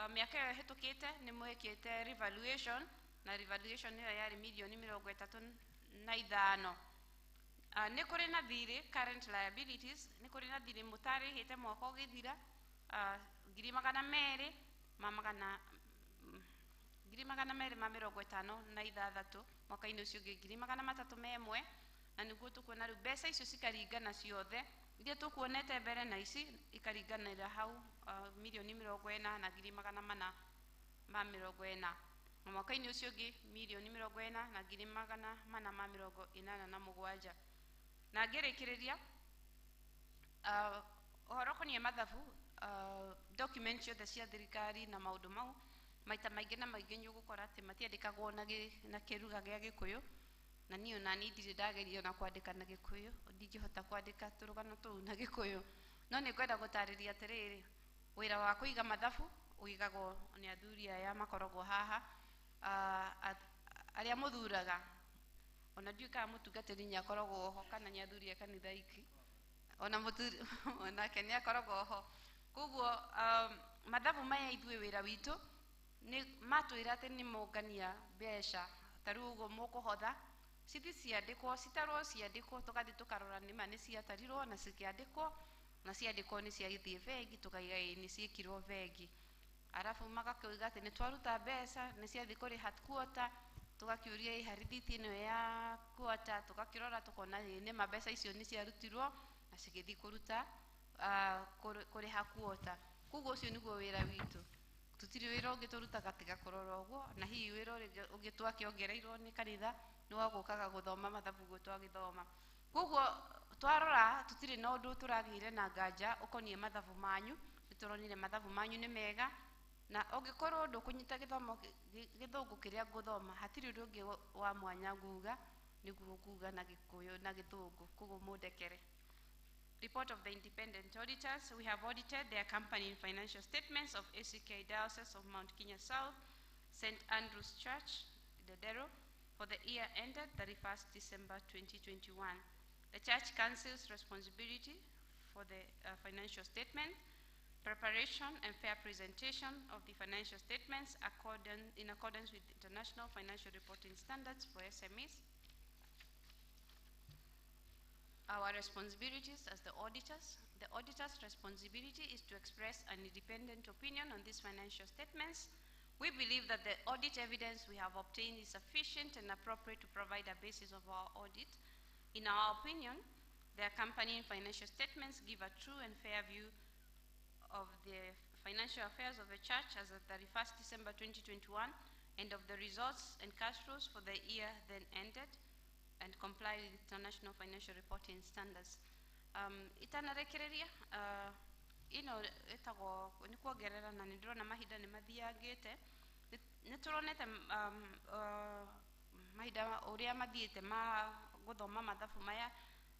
Mĩaka ĩyo ĩhĩtũkĩte nĩ mwĩkĩte revaluation, na revaluation ĩyo yarĩ milioni 35. Nĩ kũrĩ na thirĩ current liabilities, nĩ kũrĩ na thirĩ mũtarĩhĩte mwaka ũgĩthira 256 mwaka-inĩ ũcio ũngĩ 301, na nĩguo tũkuona rĩu mbeca icio cikaringana ciothe iria tũkuonete mbere na ici ikaringanĩra hau milioni 40 na 440, na mwaka-inĩ ũcio ũngĩ milioni 40 na 487. Na ngĩrĩkĩrĩria ũhoro ũkoniĩ mathabu, document ciothe cia thirikari na maũndũ mau maita maingĩ na maingĩ nĩ ũgũkora atĩ matiandĩkagwo na kĩruga gĩa Gĩkũyũ, na niĩ ona niĩ ndirĩ ndageria na kwandĩka na Gĩkũyũ, ndingĩhota kwandĩka tũrũgano tũu na Gĩkũyũ, no nĩ ngwenda gũtarĩria atĩrĩrĩ, wĩra wa kũiga mathabu ũigagwo nĩ athuri aya makoragwo haha, arĩa mũthuraga. Ona ndiũĩ kana mũtungatĩri nĩ akoragwo ho kana nĩ athuri a kanitha iki, onake nĩ akoragwo ho. Koguo mathabu maya ithuĩ wĩra witũ nĩ matwĩra atĩ nĩ mongania mbeca, ta rĩu ũguo mũkũhotha cithi ciandĩkwo, citarwo ciandĩkwo, tũgathiĩ tũkarora nĩma nĩ ciatarirwo na cikĩandĩkwo, na ciandĩkwo nĩ ciagĩthiĩ bengi, tũkaiga nĩ ciĩkirwo bengi. Arabu magakĩuga atĩ nĩ twaruta mbeca nĩ ciathiĩ kũrĩha quarter, tũgakĩũria ĩha rithiti ĩno ya quarter, tũgakĩrora tũkona nĩma mbeca icio nĩ ciarutirwo na cigĩthiĩ kũruta kũrĩha quarter. Koguo ũcio nĩguo wĩra witũ. Tũtirĩ wĩra ũngĩ tũrutaga tiga kũrora ũguo, na hihi wĩra ũngĩ twakĩongereirwo nĩ kanitha nĩ wa gũkaga gũthoma mathabu ũguo twagĩthoma. Koguo twarora tũtirĩ na ũndũ tũragĩire na nganja ũkoniĩ mathabu manyu, nĩ tũronire mathabu manyu nĩ mega, na ũngĩkorwo ndũkũnyita gĩthomo gĩthũngũ kĩrĩa ngũthoma, hatirĩ ũndũ ũngĩ wa mwanya nguga, nĩguo nguga na Gĩkũyũ na gĩthũngũ, koguo mũndekere. Report of the independent auditors. We have audited the accompanying financial statements of ACK Diocese of Mount Kenya South, St. Andrew's Church, Dedero, for the year ended 31st December 2021. The Church Council's responsibility for the financial statement, preparation and fair presentation of the financial statements in accordance with International Financial Reporting Standards for SMEs. Our responsibilities as the auditors. The auditor's responsibility is to express an independent opinion on these financial statements. We believe that the audit evidence we have obtained is sufficient and appropriate to provide a basis of our audit. In our opinion, the accompanying financial statements give a true and fair view of the financial affairs of the church as of 31st December 2021 and of the results and cash flows for the year then ended, and comply with international financial reporting standards. Itanarekereria ino itago ni kuongerera na ndirona mahinda ni mathiangite ni turonete mahinda uria mathiite ma guthoma mathabu maya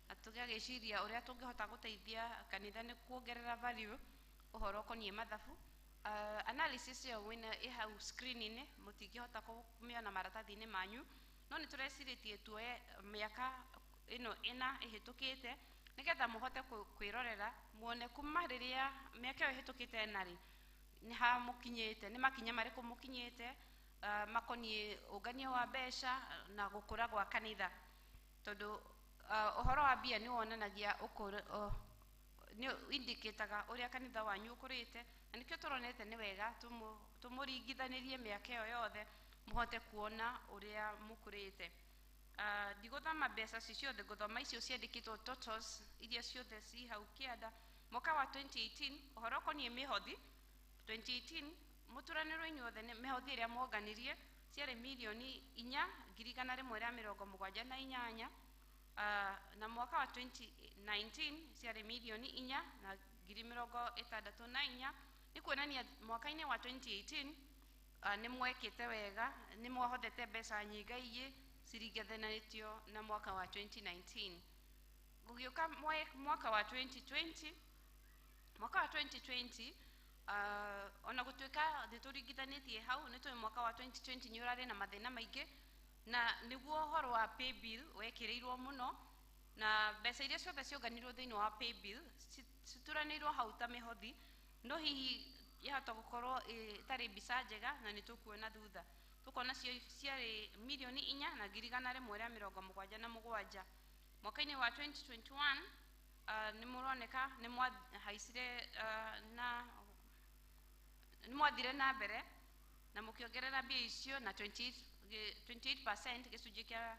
atugagiciria uria tungihota guteithia kanitha ni kuongerera value uhoro konie mathabu. Analysis yo wina ihau screen-ini mutingihota kumiona maratathi-ini manyu, no ni tureciritie tuoye miaka ino ina ihitukite nigetha muhote kwirorera muone kuma riria miaka ihitukite nari ni ha mukinyite ni makinya mariku mukinyite makonie ugania wa besha na gukura gwa kanitha, tondu uhoro wa bia ni wonanagia ni indicataga uria kanitha wanyu ukurite, na nikio turonete ni wega tumuringithanirie miaka iyo yothe muhote kuona uria mukurite. Ndiguthoma mbeca ciothe, guthoma icio ciandikitwo totals iria ciothe ci hau kianda. Mwaka wa 2018 uhoro konie mihothi 2018 muturaniro inyuothe ni mihothi iria muonganirie ciari milioni 4,178 na mwaka wa 2019 ciari milioni 4,064. ni kuonania mwaka-ini wa 2018 ni mwekite wega, ni mwahothete mbeca nyingai ciringathanitio na mwaka wa 2019. Gugiuka mwaka wa 2020 ona gutuika nituringithanitie hau ni mwaka wa 2020 ni urari na mathina maingi, na niguo horo wa pay bill wekirirwo muno, na mbeca iria ciothe cionganirwo thiini wa pay bill cituranirwo hau ta mihothi, no hihi yahota gukorwo itari mbica njega na nitukuona thutha. Tukona ciari milioni 4,177. Mwaka-ini wa 2021 ni muroneka ni mwahaicire ni mwathire na mbere na mukiongerera mbia icio na 28% gicunji kia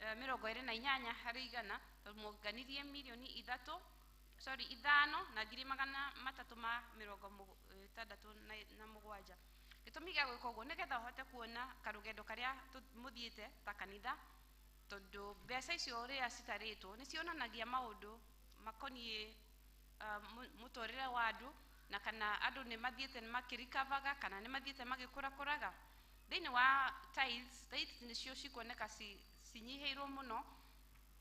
28 harĩ igana, muonganirie milioni 5,367. Gitumi gia gwika uguo nigetha uhote kuona karugendo karia muthiite ta kanitha, tondu mbeca icio uria citaritwo ni cionanagia maundu makonie muturire wa andu, na kana andu ni mathiite makirikavaga kana ni mathiite magikurakuraga. Thiini wa tithes nicio cikuoneka cinyihiirwo muno,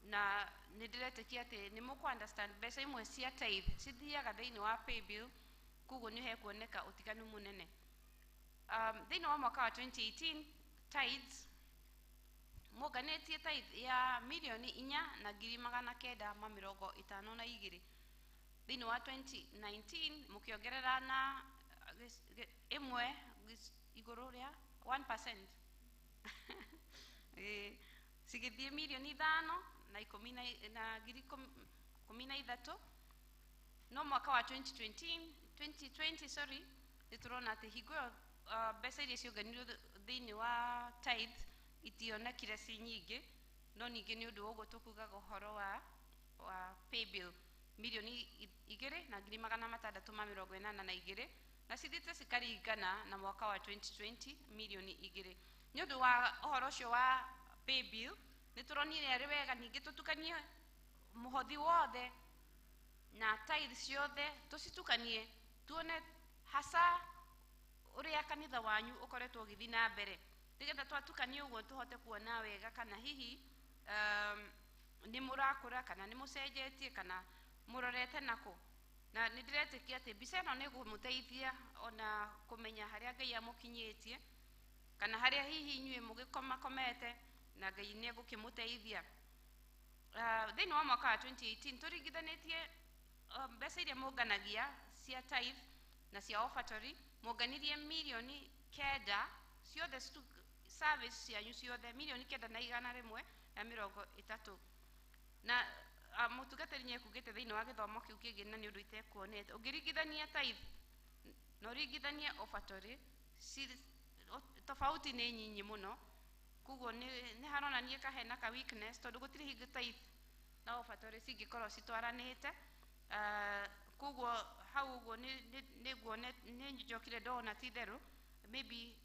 na ni ndiretikia ati ni muku understand mbeca imwe cia tithe cithiaga thiini wa pay bill, kuguo ni hekuoneka utiganu munene. Thiini wa mwaka wa 2018 tithes muonganitie tithe ya milioni 4,952. Thiini wa 2019 mukiongerera na imwe iguru ria 1% sigithie milioni 5,013. No mwaka wa 2020 niturona ati hingo mbeca iria cionganirwo thiini wa tithe itionekire ci nyingi, no ningi ni undu uguo tukugaga uhoro wa pay bill milioni 2,682, na cithite cikaringana na mwaka wa 2020 milioni 2. Ni undu wa uhoro ucio wa pay bill nituronire ari wega ningi tutukanie muhothi wothe na tithe ciothe tucitukanie, tuone hasa uria kanitha wanyu ukoretwo githi na mbere, nigetha twatukanie uguo tuhote kuona wega kana hihi ni murakura kana ni mucenjetie kana murorete nako. Na ni ndiretikia ati mbica ino ni gumuteithia ona kumenya haria Ngai amukinyitie, kana haria hihi inyue mugikomakomete na Ngai ni gukimuteithia. Thiini wa mwaka wa 2018 turingithanitie mbeca iria muonganagia cia tithe na cia offertory, muonganirie milioni 9 ciothe service cianyu ciothe milioni 9,130. Na mutungatiri ni ekugite thiini wa githomo kiu kingi na ni undu itekuonete ungiringithania tithe no ringithanie offertory tofauti ni nyinyi muno, kuguo ni haronanie kahena ka weakness tondu gutiri hingi tithe na offertory cingikorwo citwaranite. Kuguo hau uguo ni njokire ndona ti theru, maybe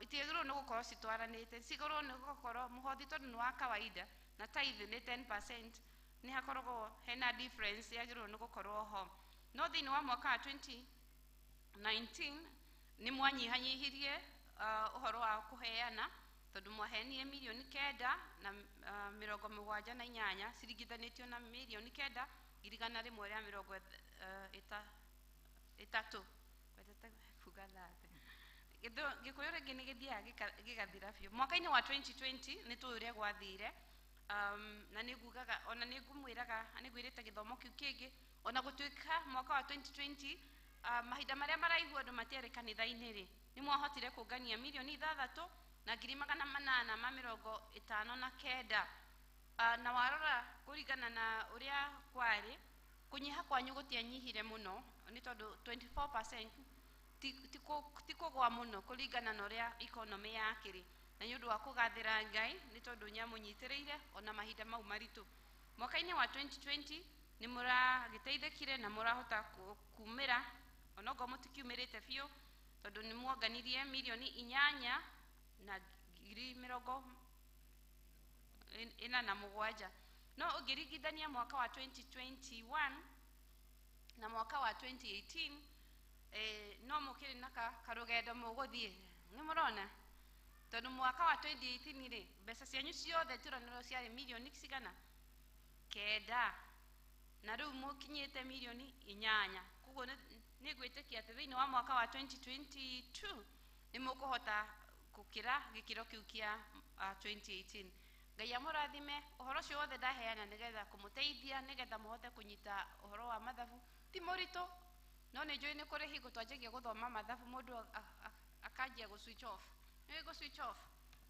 itigĩrĩirwo nĩ gũkorwo citwaranĩte, cigũrwo nĩ gũkorwo mũhothi tondũ nĩ wa kawaida na tithe nĩ 10%, nĩ hakoragwo hena difference yagĩrĩirwo nĩ gũkorwo ho. No thĩinĩ wa mwaka wa 2019 nĩ mwanyihanyihirie ũhoro wa kũheana, tondũ mwahenie milioni 978 ciringithanĩtio na milioni 9,130 gĩkũyũ rĩngĩ nĩ gĩthiaga gĩgathira biũ. Mwaka-inĩ wa 2020 nĩ tũĩ ũrĩa gwathire, na nĩ ngugaga ona nĩ ngũmwĩraga nĩ ngwĩrĩte gĩthomo kĩu kĩngĩ, ona gũtuĩka mwaka wa 2020 mahinda marĩa maraihu andũ matiarĩ kanitha-inĩ rĩ, nĩ mwahotire kũngania milioni 6,859 na warora kũringana na ũrĩa kwarĩ, kũnyiha kwanyu gũtianyihire mũno nĩ tondũ 24% ti kũgwa mũno kũringana na ũrĩa economy yakĩrĩ, na nĩ ũndũ wa kũgathĩra Ngai nĩ tondũ nyamũnyitĩrĩire ona mahinda mau maritũ. Mwaka-inĩ wa 2020 nĩ mũragĩteithĩkire na mũrahota kumĩra onogo mũtikiumĩrĩte biũ, tondũ nĩ muonganirie milioni 8,47. No ũngĩringithania mwaka wa 2021 na mwaka wa 2018, no mũkĩrĩ na karũgendo mũgũthiĩ, nĩ mũrona, tondũ mwaka wa 2018 rĩ, mbeca cianyu ciothe turanĩrwo ciarĩ milioni cigana 9, na rĩu mũkinyĩte milioni 8. Koguo nĩ gwĩtĩkia atĩ thĩinĩ wa mwaka wa 2022 nĩ mũkũhota gũkĩra gĩkĩro kĩu kĩa 2018. Ngai amũrathime. Ũhoro ũcio wothe ndaheana nĩgetha kũmũteithia, nĩgetha mũhote kũnyita ũhoro wa mathabu. Ti mũritũ, no nĩ njũĩ nĩ kũrĩ hingo twanjagia gũthoma mathabu mũndũ akanjia gũ switch off. Nĩ gũ switch off,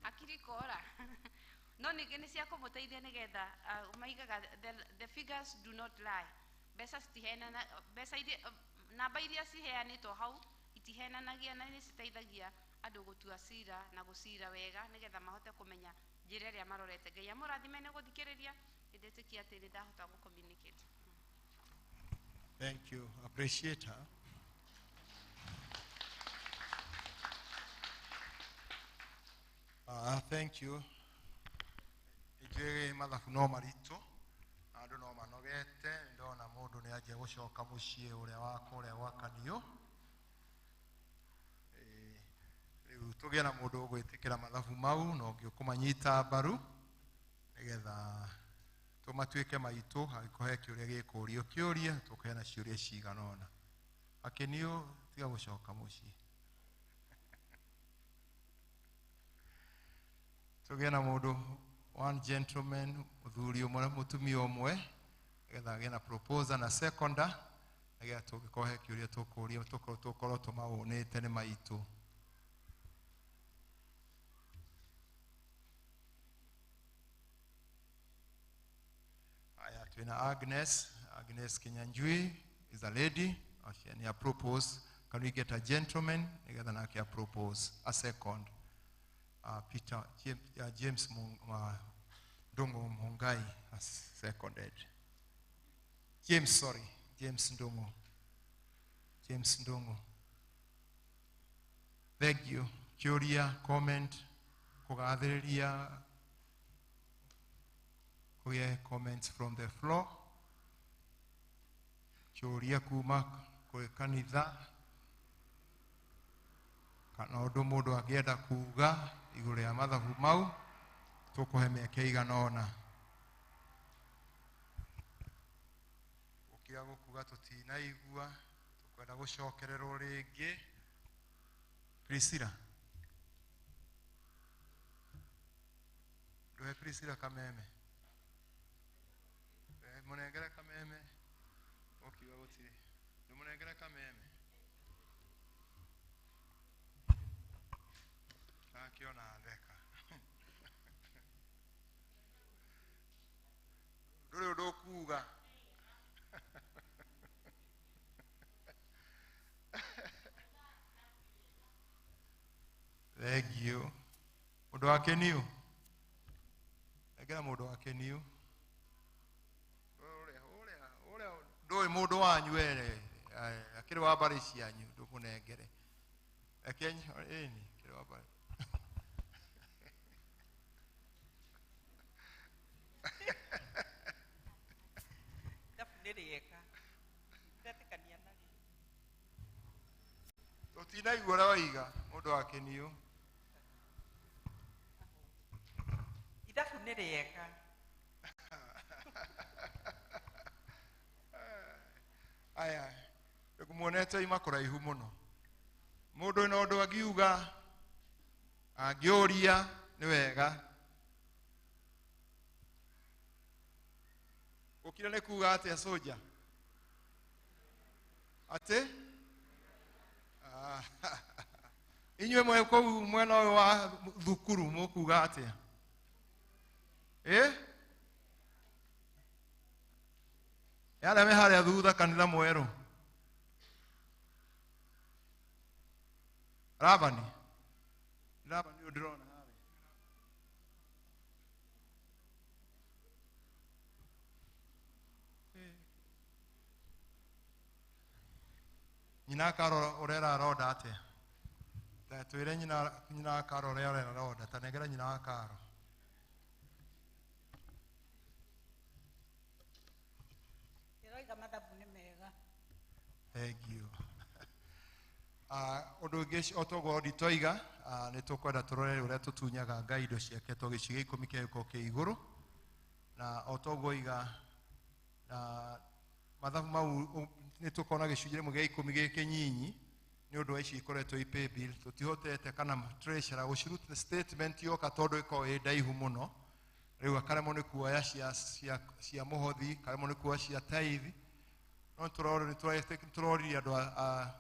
hakiri kora. No ningĩ nĩ cia kũmũteithia nĩgetha maigaga the figures do not lie. Mbeca citihenana, namba iria ciheanĩtwo hau itihenanagia na nĩ citeithagia andũ gũtua cira na gũcira wega, nĩgetha mahote kũmenya njĩra ĩrĩa marorete. Ngai amũrathime nĩ gũthikĩrĩria, ndĩtĩkia atĩ nĩ ndahota gũ communicate. Thank you. Appreciate her. Thank you. Ijwe mathabu no maritũ, andũ no manogete, ndona mũndũ nĩ anjia gũcoka mũciĩ ũrĩa wakwa ũrĩa gwakanio. Rĩu tũgĩe na mũndũ ũgwĩtĩkĩra mathabu mau na ũngĩ ũkũmanyita mbaru, nĩgetha tũmatuĩke maitũ, hagĩkũhe kĩũria gĩkũrio kĩũria, tũkĩheana ciũria cigana ũna. Akenio tiga gũcoka mũciĩ. Tũgĩe na mũndũ, one gentleman, mũthuri ũmwe mũtumia ũmwe, nĩgetha agĩe na proposer na seconder, nĩgetha tũgĩkũhe kĩũria tũkũria, tũkorwo tũmawonete nĩ maitũ. Aya, twina Agnes Kinyanjui is a lady, and he propose. Can we get a gentleman? Nĩgetha nake propose a second. Peter James Ndongo Mungai has seconded. James Ndongo. Thank you. Kĩũria, comment, kũgathĩrĩria, kũgĩa comments from the floor. Kĩũria kuma kwĩ kanitha, kana ũndũ mũndũ angĩenda kuga igũrũ ya mathabu mau, tũkũhe mĩeke igana ũna. Ũkĩaga gũkuga tũtinaigua, tũkwenda gũcokererwo rĩngĩ. Priscilla, ndũhe Priscilla kameme. Mũnengere kameme. Ũkiuga gũtirĩ, ndũmũnengere kameme. Akiona theka. Ndũrĩ ũndũ ũkuga. Thank you. Mũndũ wake niũ. Egera mũndũ wake niũ. Ndũĩ mũndũ wanyu were, akĩrĩ wa mbarĩ cianyu ndũmũnengere. Ekenyi, ĩni. ndafunireka ndatikania nali Tutina igora waiga mundu wake niyo. ndafunireka Aya, ekumuonete ima kuraihu muno. Mundu ina undu agiuga angioria ni wega. Ukira ne kuga ate soja. Ate? Inywe mwe ko mwena wa thukuru mukuga ate. Yale me haria thutha kanitha mweru. Rabani udirona hawe. Nyina karo orera roda ate. Ta twire nyina karo orera roda tanegera nyina karo. Thank you. Odogesh otogo ditoiga netokwenda turore uria tutunyaga ngaido ciake togiciga ikumi keko ke iguru na otogo iga mathabu mau netukona gicujire muge ikumi geke nyinyi ni undu wa ici ikoretwo ipay bill tutihotete kana treasurer guciruta statement yo katondo iko ndaihu muno riu akaremo ni kuoya cia muhothi karemo ni kuoya cia tithe no turori andu a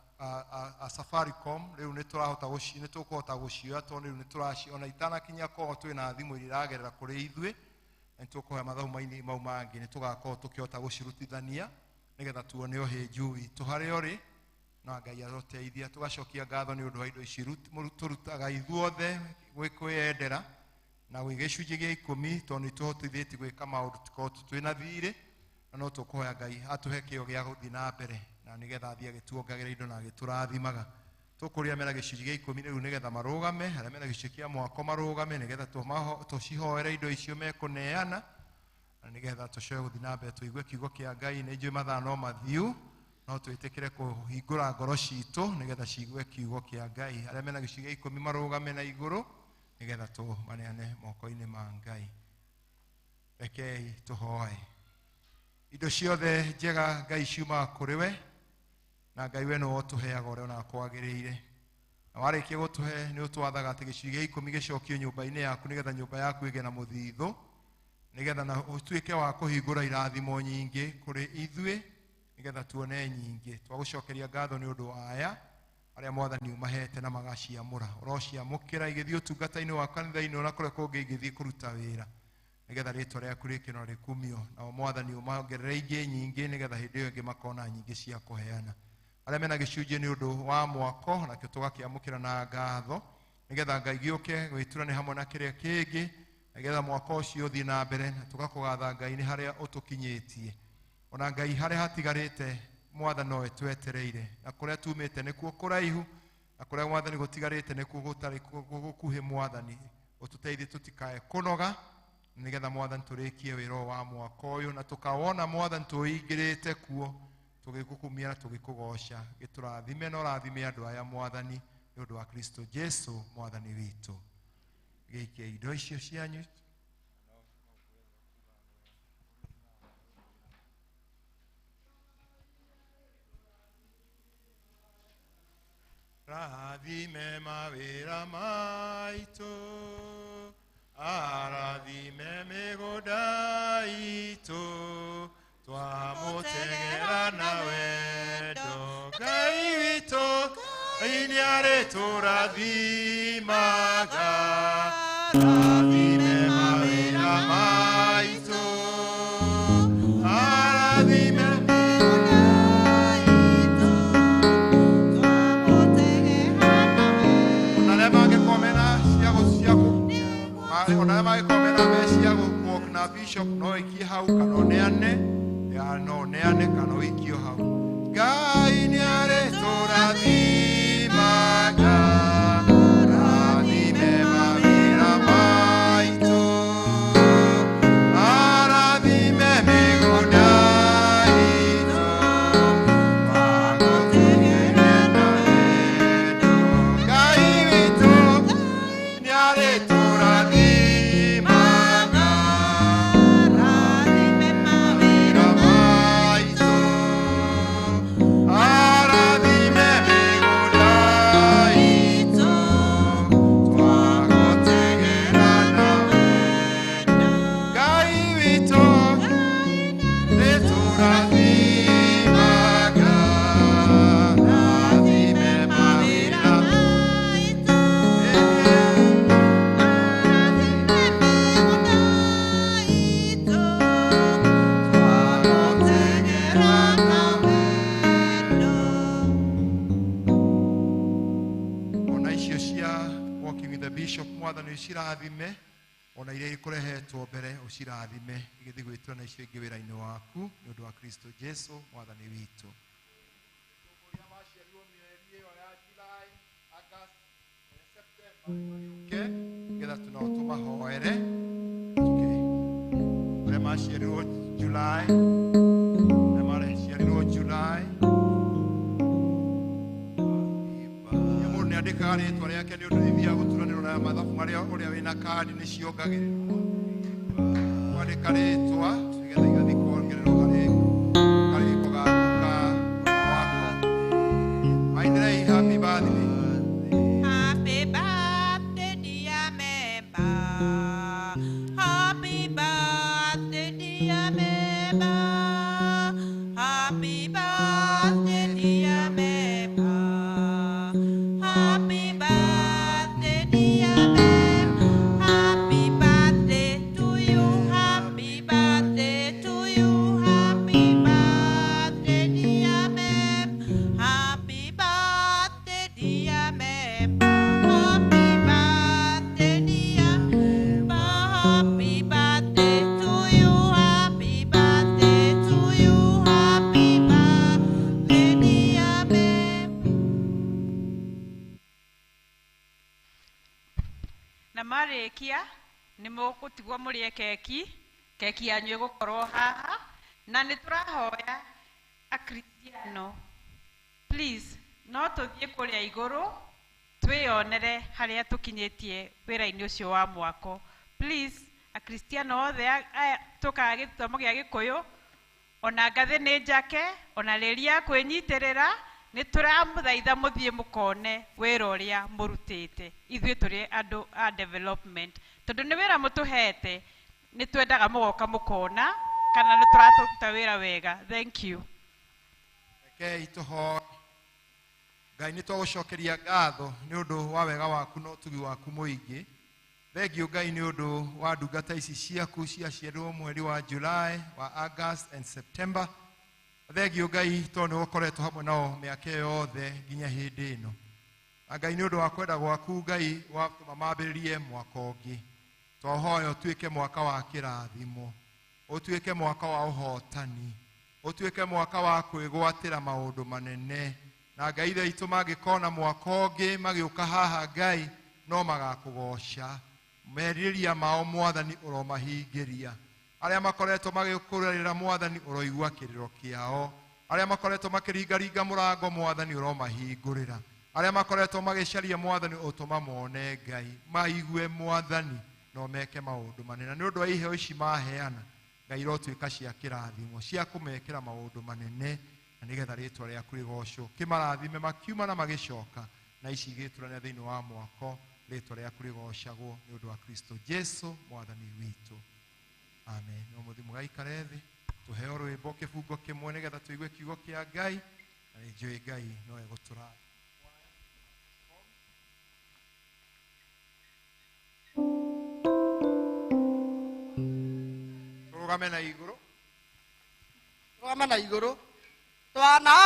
Safaricom riu ni turahota gucine tukuhota gucioya tondu riu ni turaciona itana kinya ko twina thimu iragerera kuri ithwe ni tukuhe mathabu maini mau mangi ni tugakorwo tukihota gucirutithania nigetha tuone uhinju witu hari uri na Ngai aroteithia tugacokia ngatho ni undu wa indo ici turutaga ithuothe gwikuyendera na gwigicunji gia 10 tondu tuhotithĩtie gwĩka maũndũ tũkorwo twĩna thirĩ na no tũkũhoya Ngai atuhe kĩo gĩa gũthiĩ na mbere na nĩgetha athiĩ agĩtuongagĩra indo na agĩtũrathimaga tũkũria mena gĩcunjĩ gĩa 10 rĩu nĩgetha marũgame arĩa mena gĩcunjĩ kĩa mwako marũgame nĩgetha tũcihoere indo icio mekũneana na nĩgetha tũcoe gũthiĩ na mbere tũigue kiugo kĩa Ngai nĩ njũĩ mathaa no mathiu no twĩtĩkĩre kũhingũra ngoro citũ nĩgetha ciigue kiugo kĩa Ngai arĩa mena gĩcunjĩ gĩa 10 marũgame na igũrũ nĩgetha tũmaneane moko-inĩ ma Ngai. Rekei tũhoe. Indo ciothe njega Ngai ciumaga kũrĩ we na Ngai we nĩwe ũtũheaga ũrĩa ona kwagĩrĩire na warĩkia gũtũhe nĩ ũtwathaga atĩ gĩcunjĩ gĩa 10 gĩcokio nyũmba-inĩ yaku nĩgetha nyũmba yaku ĩgĩe na mũthithũ nĩgetha na ũtuĩke wa kũhingũra irathimo nyingĩ kũrĩ ithuĩ nĩgetha tuone nyingĩ twagũcokeria ngatho nĩ ũndũ wa aya arĩa Mwathani umahete na magaciamũra ũrociamũkĩra igĩthiĩ ũtungata-inĩ wa kanitha-inĩ ona kũrĩa kũngĩ igĩthiĩ kũruta wĩra nĩgetha rĩtwa rĩaku rĩkĩno rĩkumio nao Mwathani umongerere ingĩ nyingĩ nĩgetha hĩndĩ ĩyo ĩngĩ makona nyingĩ cia kũheana arĩa mena gĩcunjĩ nĩ ũndũ wa mwako nakĩo tũgakĩamũkĩra na ngatho nĩgetha Ngai gĩũke gwĩturania hamwe na kĩrĩa kĩngĩ nĩgetha mwako ũcio ũthiĩ na mbere na tũgakũgatha Ngai nĩ harĩa ũtũkinyĩtie ona Ngai harĩa hatigarĩte Mwathani nowe twetereire na kũrĩa tumĩte nĩkuo kũraihu na kũrĩa Mwathani gũtigarĩte nĩkuo gũtarĩ gũkuhĩ Mwathani ũtũteithie tũtikae kũnoga nĩgetha Mwathani tũrĩkie wĩra wa mwaka ũyũ na tũkawona Mwathani tũingĩrĩte kuo tũgĩgũkumia na tũgĩkũgoca gĩtũrathime na ũrathime andũ aya Mwathani nĩ ũndũ wa Kristo Jesu Mwathani witũ gĩikia indo icio cianyu Rathime mawĩra maitũ arathime mĩgũnda itũ twamũteng'era na wendo Ngai witũ Ngai nĩarĩtũrathimaga rathime mawĩra maitũ arathime ona magĩkomera mecia gũkuok na bishop no ikie hau kana oneane ya no oneane kana oikio hau Ngai nĩarĩtũrathimaga ucirathime ona iria ikurehetwo mbere ucirathime igithi gwitana icio ingi wira-ini waku ni undu wa Kristo Jesu mwathani witu. Getha tumahoere uria maciarirwo July na maciarirwo July mundu ni andikaga ritwa riake ni undu ithia guturanirwo na mathabu maria uria wina kadi ni ciongagirirwo kwandika ritwa nigetha igathi kuongererwo harĩ kũgathũka wako. Maindĩrei happy birthday. Happy birthday, dear member. Happy birthday, dear member. Happy birthday, dear member. Happy birthday, dear member. Happy birthday to you. Happy birthday to you. Happy birthday, dear member. Happy birthday, dear member. Happy birthday, dear member. Happy birthday to you. Happy birthday to you. Happy birthday, dear member. Na marĩkia nĩ mũgũtigwo mũrĩe keki yanyu ĩgũkorwo haha na nĩ tũrahoya akristiano please no tũthiĩ kũrĩa igũrũ twĩonere harĩa tũkinyĩtie wĩra-inĩ ũcio wa mwako. Please akristiano othe tũkaga gĩthomo gĩa Gĩkũyũ ona ngathĩ nĩ njake ona rĩria kwĩnyitĩrĩra nĩ tũramũthaitha mũthiĩ mũkone wĩra ũrĩa mũrutĩte ithuĩ tũrĩ andũ a development tondũ nĩ wĩra mũtũhete nĩ twendaga mũgoka mũkona kana nĩ tũratũruta wĩra wega. Thank you. Rekei tũhoe. Ngai nĩ twagũcokeria ngatho nĩ ũndũ wa wega waku na ũtugi waku mũingĩ. Thengiũ Ngai nĩ ũndũ wa ndungata ici ciaku ciaciarirwo mweri wa July, wa August and September. Thengiũ Ngai tondũ nĩ ũkoretwo hamwe nao mĩaka yothe nginya hĩndĩ ĩno. Ngai nĩ ũndũ wa kwenda gwaku Ngai watũma mambĩrĩrie mwaka ũngĩ. Twahoya ũtuĩke mwaka wa kĩrathimo, ũtuĩke mwaka wa ũhotani, ũtuĩke mwaka wa kwĩgwatĩra maũndũ manene. Na Ngai ithe itũ mangĩkona mwaka ũngĩ magĩũka haha Ngai no magakũgoca. Merirĩria mao Mwathani ũromahingĩria. Arĩa makoretwo magĩkũrĩrĩra Mwathani ũroigua kĩrĩro kĩao. Arĩa makoretwo makĩringaringa mũrango Mwathani ũromahingũrĩra. Arĩa makoretwo magĩcaria Mwathani ũtũma mone Ngai maigue Mwathani no meke maũndũ manene. Nĩ ũndũ wa iheo ici maheana Ngai irotuĩka cia kĩrathimo cia kũmekĩra maũndũ manene na nĩgetha rĩtwa rĩaku rĩgocwo. Kĩmarathime makiuma na magĩcoka na ici igĩtũrania thĩinĩ wa mwako rĩtwa rĩaku rĩgocagwo nĩ ũndũ wa Kristo Jesu mwathani witũ. Amen. No mũthĩ mũgaikare thĩ tũheo rwĩmbo kĩbungo kĩmwe nĩgetha tũigue kiugo kĩa Ngai na nĩ njũĩ Ngai no egũtũra. Tũrũgame na igũrũ. Twana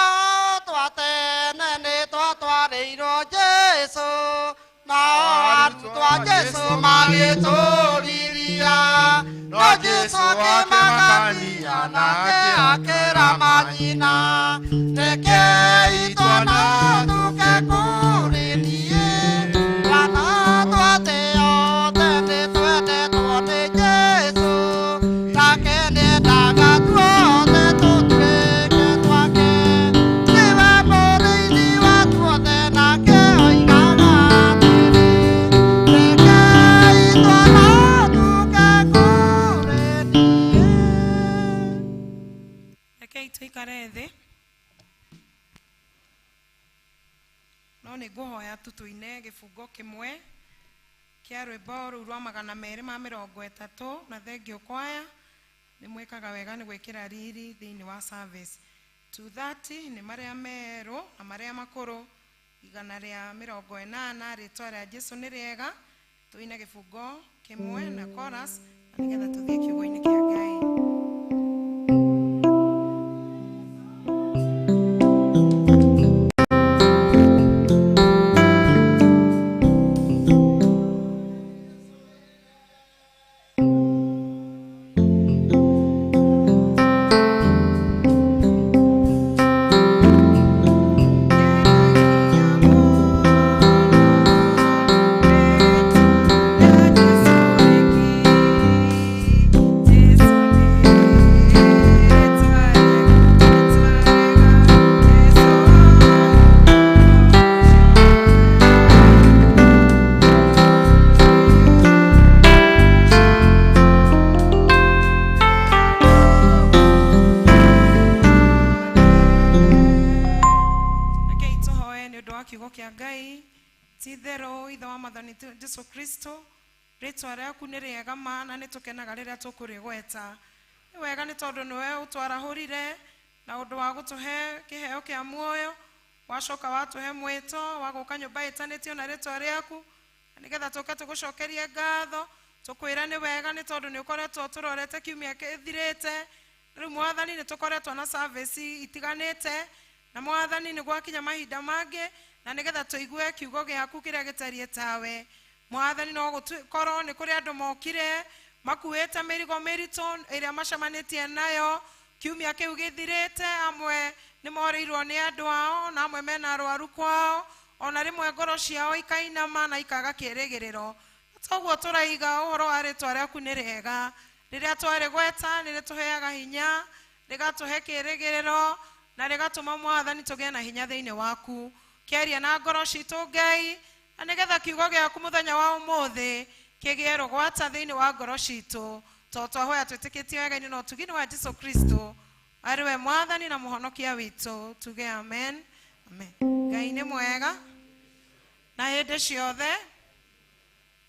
twatene nĩ twatwarĩirwo Jesu nao arutwo a Jesu magĩtũriria no Jesu akĩmakania nake akĩrama nyina. Rekei twana tũke kũrĩ niĩ twana twatĩothe nĩ twendetwo nĩ Jesu nake nĩendaga tuothe tũtuĩke twake. Nĩwe mũrĩithi wa tuothe nake oigaga atĩrĩ rekei twana tũke kũrĩ niĩ. Rekei tũikare thĩ. No nĩ ngũhoya tũtũine gĩbungo kĩmwe kĩa rwĩmbo rũu rwa 230 na thengiũ kwaya nĩ mwĩkaga wega nĩ gwĩkĩra riri thĩinĩ wa service. 230 nĩ marĩa merũ na marĩa makũrũ 180 rĩtwa rĩa Jesũ nĩ rĩega. Tũine gĩbungo kĩmwe na chorus na nĩgetha tũthiĩ kiugo-inĩ kĩa Ngai. kiugo kia Ngai tithero ithe wa mathani Jesu Kristo ritwa rĩaku nĩ rĩega ma na nĩ tũkenaga rĩrĩa tũkũrĩgweta nĩ wega nĩ tondũ nĩwe ũtwarahũrire na ũndũ wa gũtũhe kĩheo kĩa muoyo wacoka watũhe mwĩto wa gũka nyũmba ĩtanĩtio na rĩtwa rĩaku nĩgetha tũke tũgũcokerie ngatho tũkwĩra nĩ wega nĩ tondũ nĩ ũkoretwo tũrorete kiumia gĩthirĩte rĩu Mwathani nĩ tũkoretwo na service itiganĩte na Mwathani nĩ gwakinya mahinda mangĩ na nĩgetha tũigue kiugo gĩaku kĩrĩa gĩtariĩ tawe Mwathani no gũkorwo nĩ kũrĩ andũ mokire makuĩte mĩrigo mĩritũ ĩrĩa macemanĩtie nayo kiumia kĩu gĩthirĩte amwe nĩ morĩirwo nĩ andũ ao na amwe mena arwaru kwao ona rĩmwe ngoro ciao ikainama na ikaga kĩĩrĩgĩrĩro toguo tũraiga ũhoro wa rĩtwa rĩaku nĩ rĩega rĩrĩa twarĩgweta nĩ rĩtũheaga hinya rĩgatũhe kĩĩrĩgĩrĩro na rĩgatũma Mwathani tũgĩe na hinya thĩinĩ waku kĩaria na ngoro citũ Ngai na nĩgetha kiugo gĩaku mũthenya wa ũmũthĩ kĩgĩe rũgwata thĩinĩ wa ngoro citũ tondũ twahoya twĩtĩkĩtie wega-inĩ na ũtugi-inĩ wa Jesu Kristo arĩ we Mwathani na mũhonokia witũ tuge amen amen. Ngai nĩ mwega na hĩndĩ ciothe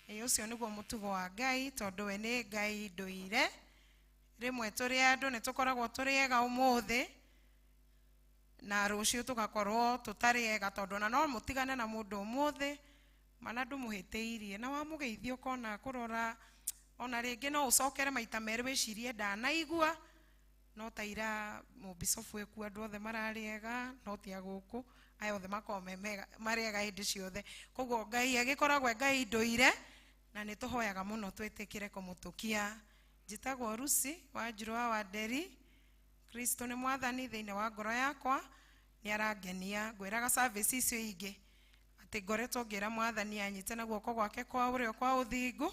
ũcio nĩguo mũtugo wa Ngai tondũ we nĩ Ngai ndũire rĩmwe tũrĩ andũ nĩ tũkoragwo tũrĩ ega ũmũthĩ na rũciũ tũgakorwo tũtarĩ ega tondũ na no mũtigane na mũndũ ũmũthĩ mana ndũmũhĩtĩirie na wamũgeithia ũkona kũrora ona rĩngĩ no ũcokere maita merĩ wĩcirie ndanaigua no taira mũbicobu ekuo andũ othe mararĩ ega no tia gũkũ aya othe makorwo marĩ ega hĩndĩ ciothe koguo Ngai agĩkoragwo Ngai ndũire na nĩ tũhoyaga mũno twĩtĩkĩre kũmũtũkia njĩtagwo Rusi Wanjirũ wa Wanderi Kristo nĩ Mwathani thĩinĩ wa ngoro yakwa nĩ arangenia ngwĩraga service icio ingĩ atĩ ngoretwo ngĩra Mwathani anyite na guoko gwake kwa ũrĩo kwa ũthingu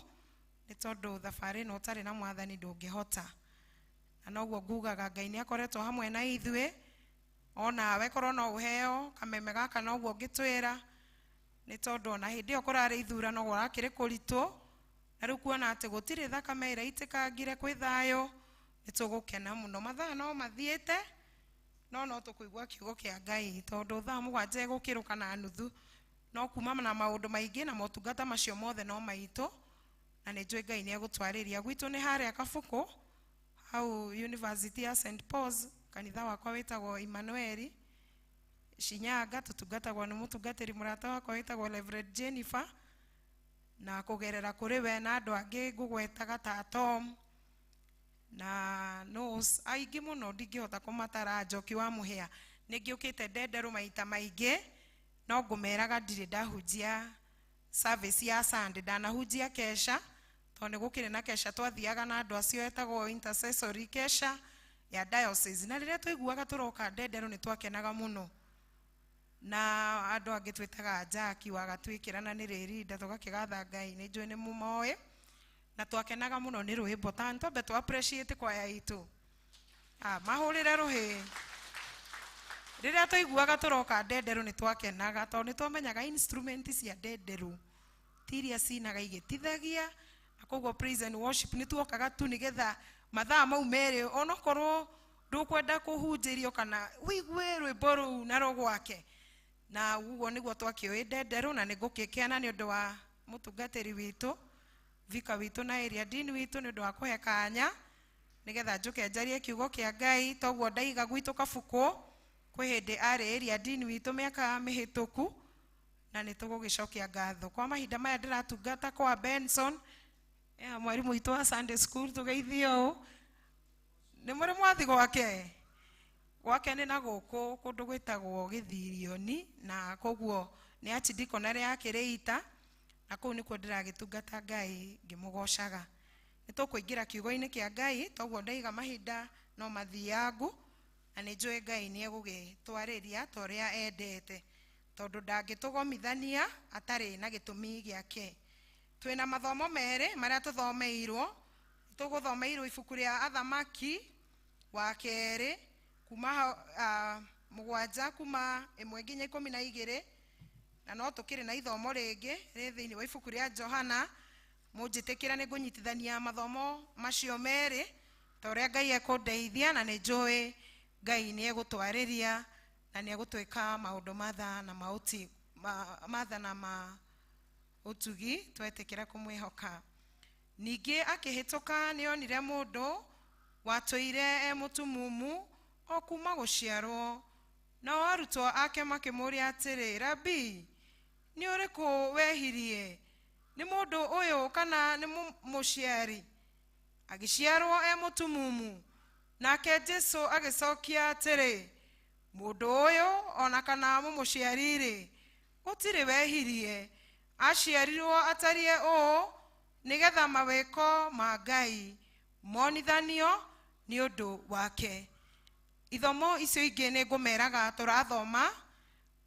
nĩ tondũ thabarĩ ĩno ũtarĩ na Mwathani ndũngĩhota na noguo ngugaga Ngai nĩ akoretwo hamwe na ithuĩ onawe korwo no ũheo kameme gaka noguo ngĩtwĩra nĩ tondũ ona hĩndĩ ĩyo kũrarĩ ithurano gũrakĩrĩ kũritũ na rĩu kuona atĩ gũtirĩ thakame ĩraitĩkangire kwĩ thayũ nĩ tũgũkena mũno mathaa no mathiĩte no tũkũigua kiugo kĩa Ngai tondũ thaa 7 gũkĩrũka na nuthu no kuma na maũndũ maingĩ na motungata macio mothe no maitũ na nĩ njũĩ Ngai nĩ egũtwarĩria gwitũ nĩ harĩa Kabuku hau University ya St Paul's kanitha wakwa wĩtagwo Emmanuel Shinyanga tũtungatagwo nĩ mũtungatĩri mũrata wakwa wĩtagwo Reverend Jennifer na kũgerera kũrĩ we na andũ angĩ ngũgwetaga ta Tom na nose aingĩ mũno ndingĩhota kũmatara Njoki wa Mũhĩa nĩngĩũkĩte ndenderũ maita maingĩ no ngũmeraga ndirĩ ndahunjia service ya Sunday ndanahunjia kesha tondũ gũkĩrĩ na kesha twathiaga na andũ acio etagwo intercessory kesha ya diocese na rĩrĩa twaiguaga tũroka ndenderũ nĩ twakenaga mũno na andũ angĩ twĩtaga Jaki wagatwĩkĩra na nĩ rĩrinda tũgakĩgatha Ngai nĩ njũĩ nĩ mũmoĩ na twakenaga mũno nĩ rwĩmbo ta twambe twa appreciate kwaya itũ mahũrĩre rũhĩ rĩrĩa twaiguaga tũroka ndenderũ nĩ twakenaga tondũ nĩ twamenyaga instrument cia ndenderũ tiria cinaga igĩtithagia na koguo praise and worship nĩ tuokaga tu nĩgetha mathaa mau merĩ onokorwo ndũkwenda kũhunjĩrio kana wĩigue rwĩmbo rũu na rũgwake na ũguo nĩguo twakĩoĩ ndenderũ na nĩ ngũkĩkena nĩ ũndũ wa mũtungatĩri witũ vika witũ na area dean witũ nĩ ũndũ wa kũhe kanya nĩgetha njũke njarie kiugo kĩa Ngai toguo ndaiga gwitũ Kabuku kwĩ hĩndĩ arĩ area dean witũ mĩaka mĩhĩtũku na nĩ tũgũgĩcokia ngatho kwa mahinda maya ndĩratungata kwa Benson mwarimũ witũ wa Sunday school tũgeithio nĩ mũrĩ mwathi gwake nĩ na gũkũ kũndũ gwĩtagwo Gĩthirioni na koguo nĩ archdeacon arĩa akĩrĩita na kũu nĩkuo ndĩragĩtungata Ngai ngĩmũgocaga nĩ tũkũingĩra kiugo-inĩ kĩa Ngai toguo ndaiga mahinda no mathiangu na nĩ njũĩ Ngai nĩ egũgĩtwarĩria ta ũrĩa endete tondũ ndangĩtũgomithania atarĩ na gĩtũmi gĩake twĩna mathomo merĩ marĩa tũthomeirwo tũgũthomeirwo ibuku rĩa Athamaki wa kerĩ kuma 7 kuma 1 nginya 12 na no tũkĩrĩ na ithomo rĩngĩ rĩ thĩinĩ wa ibuku rĩa Johana mũnjĩtĩkĩra nĩ ngũnyitithania mathomo macio merĩ ta ũrĩa Ngai ekũndeithia na nĩ njũĩ Ngai nĩ egũtwarĩria na nĩ egũtwĩka maũndũ matha na maathana ma utugi twetikira kumwihoka. Ningĩ akĩhĩtũka nĩonire mũndũ watũire e mũtumumu o kuma gũciarwo, nao arutwo ake makĩmũũria atĩrĩ, Rabi, nĩ ũrĩkũ wehirie, nĩ mũndũ ũyũ kana nĩ mũciari? Agĩciarwo e mũtumumu. Nake Jesũ agĩcokia atĩrĩ, mũndũ ũyũ ona kana mũciari-rĩ, gũtirĩ wehirie, aciarirwo atariĩ ũũ nĩgetha mawĩko ma Ngai monithanio nĩ ũndũ wake. Ithomo icio ingĩ nĩ ngũmeraga tũrathoma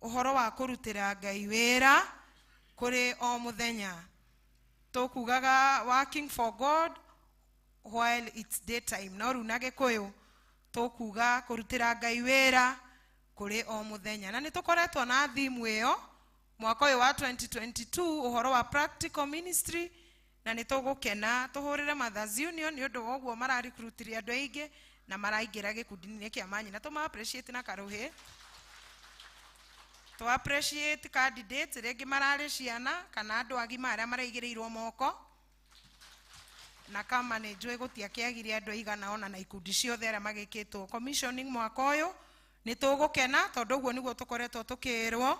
ũhoro wa kũrutĩra Ngai wĩra kũrĩ o mũthenya. Tũkugaga working for God while it's daytime. No rĩu na Gĩkũyũ tũkuga kũrutĩra Ngai wĩra kũrĩ o mũthenya. Na nĩ tũkoretwo na thimu ĩyo mwaka ũyũ wa 2022 ũhoro wa practical ministry, na nĩ tũgũkena tũhũrĩre Mothers Union nĩ ũndũ wa ũguo mararecruitire andũ aingĩ na maraingĩra gĩkundi-inĩ kĩa manyina. Tũma appreciate na karũhĩ. To appreciate candidates rĩngĩ mararĩ ciana kana andũ agima arĩa maraigĩrĩirwo moko, na kama nĩ njũĩ gũtiakĩagire andũ aigana ona na ikundi ciothe arĩa magĩkĩtwo commissioning mwaka ũyũ. Nĩ tũgũkena tondũ ũguo nĩguo tũkoretwo tũkĩrwo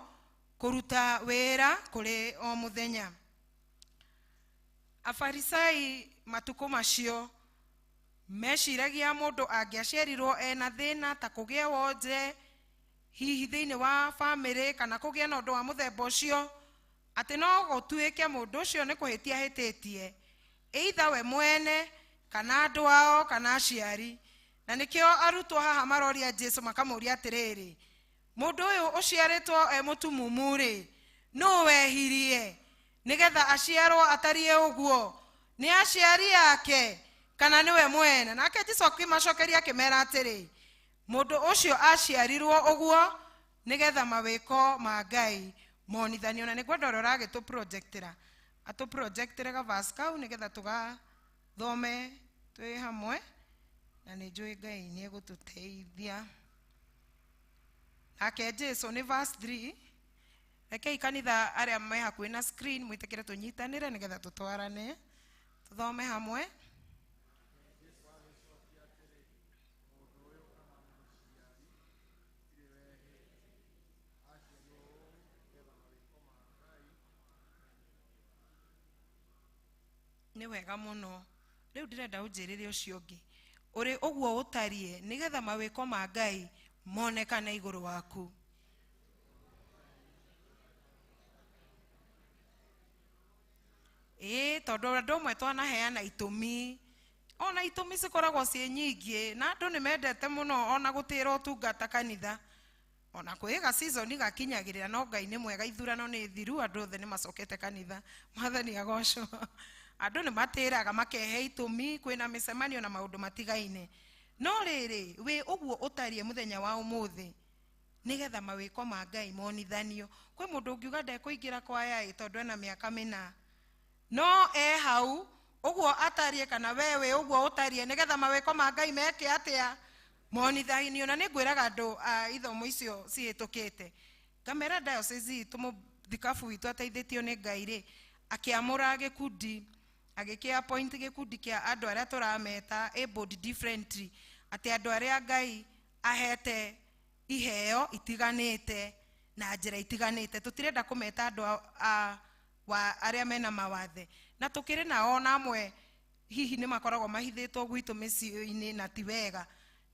kũruta wĩra kũrĩ o mũthenya. Afarisai matukũ macio meciragia mũndũ angĩaciarirwo ena thĩna ta kũgĩa wonje hihi thĩinĩ wa family kana kũgĩa na ũndũ wa mũthemba ũcio, atĩ no gũtuĩke mũndũ ũcio nĩ kũhĩtia hĩtĩtie either we mwene kana andũ ao kana aciari. Na nĩkĩo arutwo haha maroria Jesũ makamũria atĩrĩrĩ, mũndũ ũyũ ũciarĩtwo e mũtumumu-rĩ, no wehirie nĩgetha aciarwo atariĩ ũguo, nĩ aciari yake kana nĩwe mwene? Nake Jesũ akĩmacokeria akĩmera atĩrĩ, mũndũ ũcio aciarirwo ũguo nĩgetha mawĩko ma Ngai monithanio. Na nĩguo ndoro ragĩtũ projectĩra atũprojectĩre gavasi kau nĩgetha tũgathome twĩ hamwe, na nĩ njũĩ Ngai nĩ egũtũteithia. Nake Jesũ nĩ verse 3. Rekei kanitha arĩa me hakuhĩ na screen mwĩtĩkĩre tũnyitanĩre nĩgetha tũtwarane tũthome hamwe. Nĩ wega mũno. Rĩu ndĩrenda ũnjĩrĩre ũcio ũngĩ, ũrĩ ũguo ũtariĩ nĩgetha mawĩko ma Ngai monekane igũrũ waku. Tondũ andũ amwe twanaheana itũmi, ona itũmi cikoragwo ciĩ nyingĩ, na andũ nĩ mendete mũno ona gũtĩra ũtungata kanitha. Ona kwĩga season gakinyagĩrĩra, no Ngai nĩ mwega, ithurano nĩ thiru, andũ othe nĩ macokete kanitha. Mwathani agocwo. Andũ nĩ matĩraga makehe itũmi, kwĩna mĩcemanio na maũndũ matigaine. No rĩrĩ, wĩ ũguo ũtariĩ mũthenya wa ũmũthĩ nĩgetha mawĩko ma Ngai monithanio. Kwĩ mũndũ ũngiuga ndekũingĩra kwaya tondũ ena mĩaka mĩna, no hau ũguo atariĩ kana we wĩ ũguo ũtariĩ nĩgetha mawĩko ma Ngai meke atĩa monithanio. Na nĩ ngwĩraga andũ ithomo icio cihĩtũkĩte, ngamera diocese itũ mũthikabu witũ ateithĩtio nĩ Ngai-rĩ, akĩamũra gĩkundi, agĩkĩappoint gĩkundi kĩa andũ arĩa tũrameta abled differently, atĩ andũ arĩa Ngai ahete iheo itiganĩte na njĩra itiganĩte. Tũtirenda kũmeta andũ arĩa mena mawathe, na tũkĩrĩ nao na amwe hihi nĩ makoragwo mahithĩtwo gwitũ mĩciĩ-inĩ na ti wega.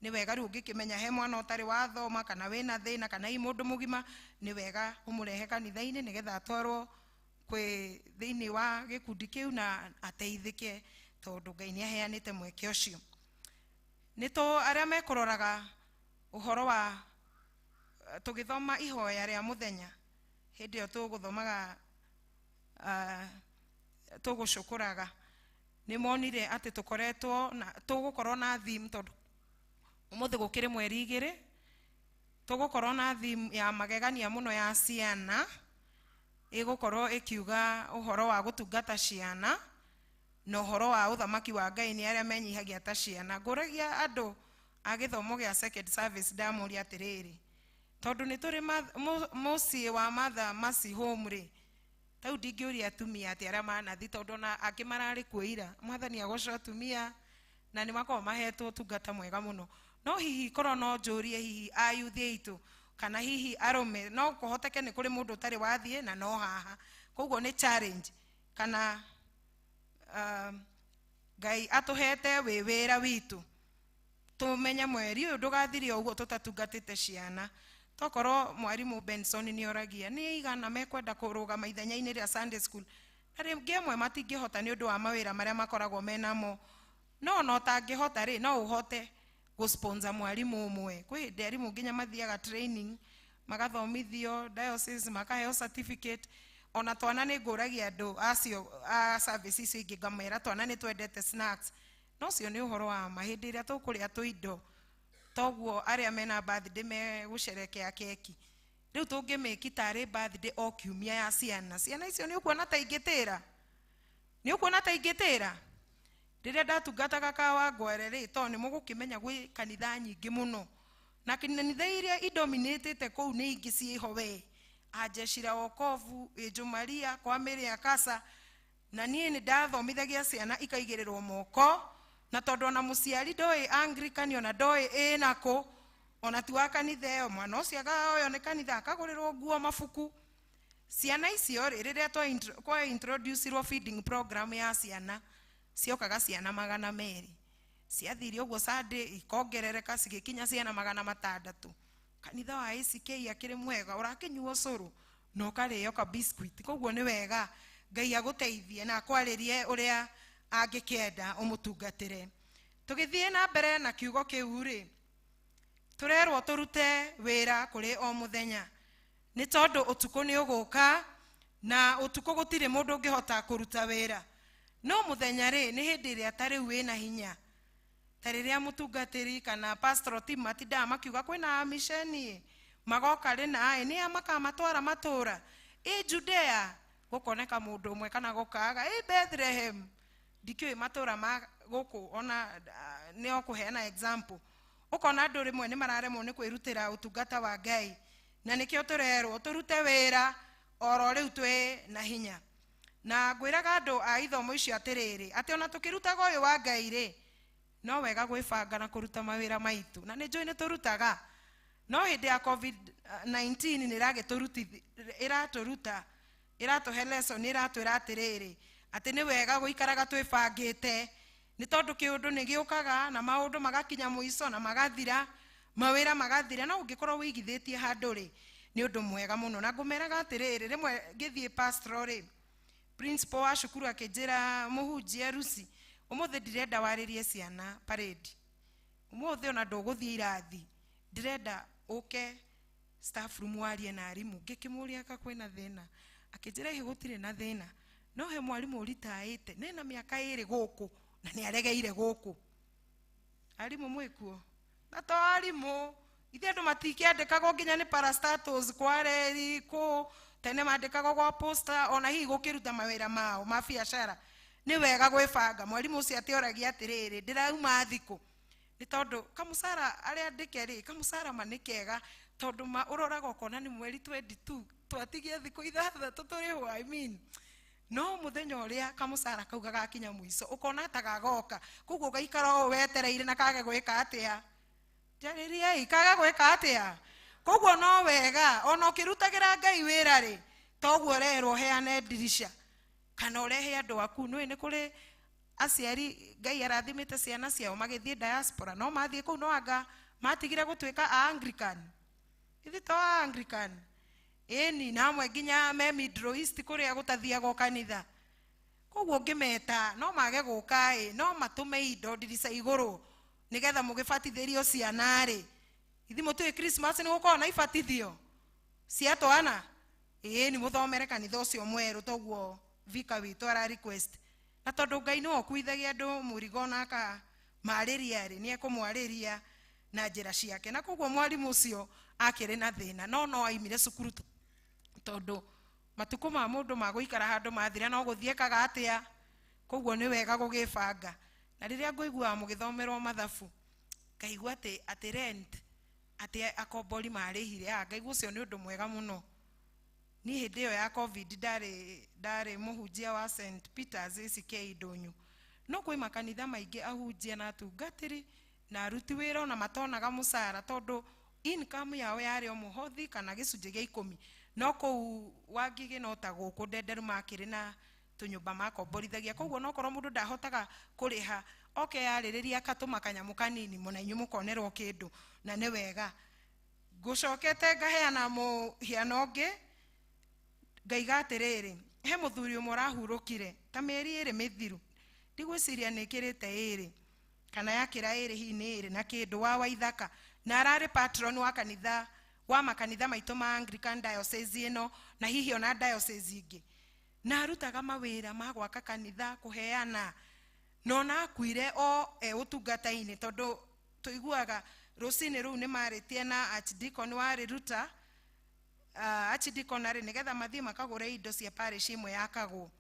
Nĩ wega rĩu ũngĩkĩmenya he mwana ũtarĩ wathoma kana wĩna thĩna kana i mũndũ mũgima, nĩ wega ũmũrehe kanitha-inĩ nĩgetha atwarwo kwĩ thĩinĩ wa gĩkundi kĩu na ateithĩke, tondũ Ngai nĩ aheanĩte mweke ũcio. Nĩtũ arĩa mekũroraga ũhoro wa tũgĩthoma ihoya rĩa mũthenya, hĩndĩ ĩyo tũgũthomaga tũgũcũkũraga, nĩ monire atĩ tũgũkorwo na theme, tondũ ũmũthĩ gũkĩrĩ mweri 2, tũgũkorwo na theme ya magegania mũno ya ciana, ĩgũkorwo ĩkiuga ũhoro wa gũtungata ciana na ũhoro wa ũthamaki wa Ngai nĩ arĩa menyihagia ta ciana. Ngũragia andũ a gĩthomo gĩa second service ndamũria atĩrĩrĩ, tondu ni turi muciĩ wa Mother Mercy Home ri tau ndingĩũria atumia ati aria manathi tondu na angĩ mararĩ kuo ira. Mwathani agocwo atumia na nĩ makorwo mahetwo ũtungata mwega mũno. No hihi korwo no njũrie hihi ayuthi aitũ kana hihi arume no kũhoteke nĩ kũrĩ mũndũ ũtarĩ wathiĩ na no haha, koguo nĩ challenge kana Ngai atũhete wĩra witũ tũmenye mweri ũyũ ndũgathire ũguo tũtatungatĩte ciana. Tokorwo mwarimũ Benson nĩ oragia nĩ igana mekwenda kũrũgama ithenya-inĩ rĩa Sunday school na rĩngĩ amwe matingĩhota nĩ ũndũ wa mawĩra marĩa makoragwo menamo, no ũtangĩhota rĩ no ũhote gũsponsor mwarimũ ũmwe. Kwĩ hĩndĩ arimũ nginya mathiaga training magathomithio diocese makaheo certificate. Ona twana nĩ ngũragia andũ acio a service icio ingĩ ngamera twana nĩ twendete snacks, no cio nĩ ũhoro wa mahĩndĩ ĩrĩa tũkũrĩa tũindo toguo arĩa mena birthday megũcerekea keki. Rĩu tũngĩmĩki tarĩ birthday o kiumia ya ciana icio nĩ ũkuona ta ingĩtĩra, nĩ ũkuona ta ingĩtĩra. Rĩrĩa ndatungataga Kawangware rĩ to nĩ mũgũkĩmenya gwĩ kanitha nyingĩ mũno na kanitha iria idominatĩte kũu nĩ ingĩ ciĩho we Ajeshira Wokovu, Ejo Maria, kwa Mary Akasa, na niĩ nĩ ndathomithagia ciana ikaigĩrĩrwo moko, na tondũ ona mũciari ndoĩ Anglican ona ndoĩ ĩnakũ ona ti wa kanitha ĩyo mwana ũcio agaoyo nĩ kanitha akagũrĩrwo nguo mabuku. Ciana icio rĩrĩa kwa introduce feeding program ya ciana ciokaga ciana 200, ciathire ũguo Sunday ikongerereka cigĩkinya ciana 600. Kanitha wa ACK akĩrĩ mwega ũrakĩnyuo cũrũ na ũkarĩo ka biscuit, koguo nĩ wega Ngai agũteithie na akwarĩrie ũrĩa angĩkenda ũmũtungatĩre. Tũgĩthiĩ na mbere na kiugo kĩu rĩ tũrerwo tũrute wĩra kũrĩ o mũthenya nĩ tondũ ũtukũ nĩ ũgũka na ũtukũ gũtirĩ mũndũ ũngĩhota kũruta wĩra. No mũthenya rĩ nĩ hĩndĩ ĩrĩa ta rĩu wĩna hinya ta rĩrĩa mũtungatĩri kana pastoral team matindaga makiuga kwĩna misheni magoka rĩ naĩ nĩ makamatwara matũra Judea gũkoneka mũndũ ũmwe kana gũkaga Bethlehem ndikĩũĩ matũra ma gũkũ ona nĩ okũheana example. Ũkona andũ rĩmwe nĩ mararemwo nĩ kwĩrutĩra ũtungata wa Ngai na nĩkĩo tũrerwo tũrute wĩra oro rĩu twĩ na hinya. Na ngwĩraga andũ a ithomo icio atĩrĩrĩ atĩ ona tũkĩrutaga ũyũ wa Ngai rĩ no wega gwĩbanga na kũruta mawĩra maitũ na nĩ njũĩ nĩ tũrutaga, no hĩndĩ ya COVID-19 nĩ iratũhe lesson iratwĩra atĩrĩrĩ atĩ nĩ wega gũikaraga twĩbangĩte nĩ tondũ kĩũndũ nĩ gĩũkaga na maũndũ magakinya mũico na magathira mawĩra magathira na ũngĩkorwo wĩigithĩtie handũ rĩ nĩ ũndũ mwega mũno. Na ngũmeraga atĩrĩrĩ rĩmwe ngĩthiĩ pastoral rĩ principal wa cukuru akĩnjĩra mũhunjia Rusi ũmũthĩ ndirenda warĩrie ciana parade, ũmũthĩ ona ndũgũthiĩ irathi ndirenda ũke staff room warie na arimũ. Ngĩkĩmũria aka kwĩna thĩna akĩnjĩra ihe gũtirĩ na thĩna no he mwarimũ ũritaĩte nena mĩaka 2 gũkũ na nĩ aregeire gũkũ. Arimũ mwĩkuo na to arimũ ithe andũ matikĩandĩkagwo nginya nĩ parastatus kwa reri kũ tene mandĩkagwo gwa posta ona hihi gũkĩruta mawĩra mao ma biacara. Nĩ wega gwĩbanga. Mwarimũ ũcio atĩoragia atĩrĩrĩ ndĩrauma thikũ nĩ tondũ kamũcara arĩa ndĩke rĩ kamũcara nĩ kega tondũ ũroraga ũkona nĩ mweri 22 twatigie thikũ 6 tũrĩhwo I mean no mũthenya ũrĩa kamũcara kau gagakinya mũico ũkona ta gagoka koguo gaikara o wetereire na kage gwĩka atĩa jarĩria kage gwĩka atĩa. Koguo no wega ona ũkĩrutagĩra Ngai wĩra rĩ toguo rerwo heane ndirisha kana ũrehe andũ aku. Nĩ kũrĩ aciari Ngai arathimĩte ciana ciao magĩthiĩ diaspora no mathiĩ kũu no anga matigire gũtuĩka Anglican ithi to Anglican ĩni na amwe nginya me Middle East kũrĩa gũtathiagwo kanitha. Koguo ngĩmeta no mage gũka no matũme indo ndirica igũrũ nĩgetha mũgĩbatithĩrio ciana rĩ ithi mũtũĩ Christmas nĩ gũkorwo na ibatithio cia twana nĩ mũthomere kanitha ũcio mwerũ toguo vika witũ ara request na tondũ Ngai nĩ okuithagia andũ mũrigo na akamarĩria rĩ nĩ ekũmwarĩria na njĩra ciake. Na koguo mwarimũ ũcio akĩrĩ na thĩna no aimire cukuru tondũ matukũ ma mũndũ magũikara handũ mathira no gũthiĩkaga atĩa. Koguo nĩ wega gũgĩbanga. Na rĩrĩa ngũiguaga mũgĩthomerwo mathabu ngaigua atĩ rent ati akombori marihire ngaigua ucio ni undu mwega muno. Ni hindi iyo ya covid ndari muhunjia wa St Peters ACK Ndunyu, no kwi makanitha maingi ahunjia na atungatiri na aruti wira na matonaga mucara tondu income yao yari o muhothi kana gicunje gia 10, no kou Wangige no ta guku Ndenderu makiri na tunyumba makomborithagia, koguo no korwo mundu ndahotaga kuriha yaririria akatuma kanyamu kanini munenyu mukonerwo kindu na ni wega. Ngucokete ngaheana muhiano ungi ngaiga atiriri, he muthuri umwe arahurukire ta mieri iri mithiru, ndigwiciria nikirite iri kana yakira iri hi ni iri na kindu wa Waithaka, na arari patron wa kanitha wa makanitha maitu ma Anglican diocese ino na hihi ona diocese ingi, na arutaga mawira ma gwaka kanitha kuheana, no na akuire utungata-ini tondu tuiguaga rucini ru ni maritie na archdeacon wa Riruta archdeaconary nigetha mathie makagure indo cia parish imwe yakagwo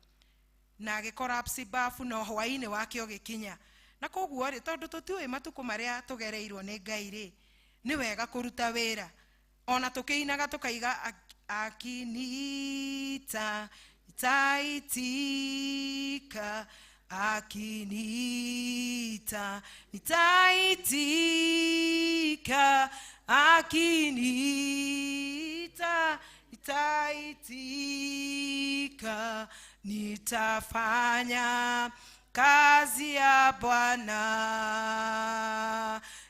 na agikorapsi bafu no hwaini wake ugikinya, na koguo ri tondu tutiui matuku maria tugereirwo ni Ngai ri ni wega kuruta wira, ona tukiinaga tukaiga akinita nitaitika, akinita nitaitika, akinita nitaitika, nitafanya kazi ya Bwana,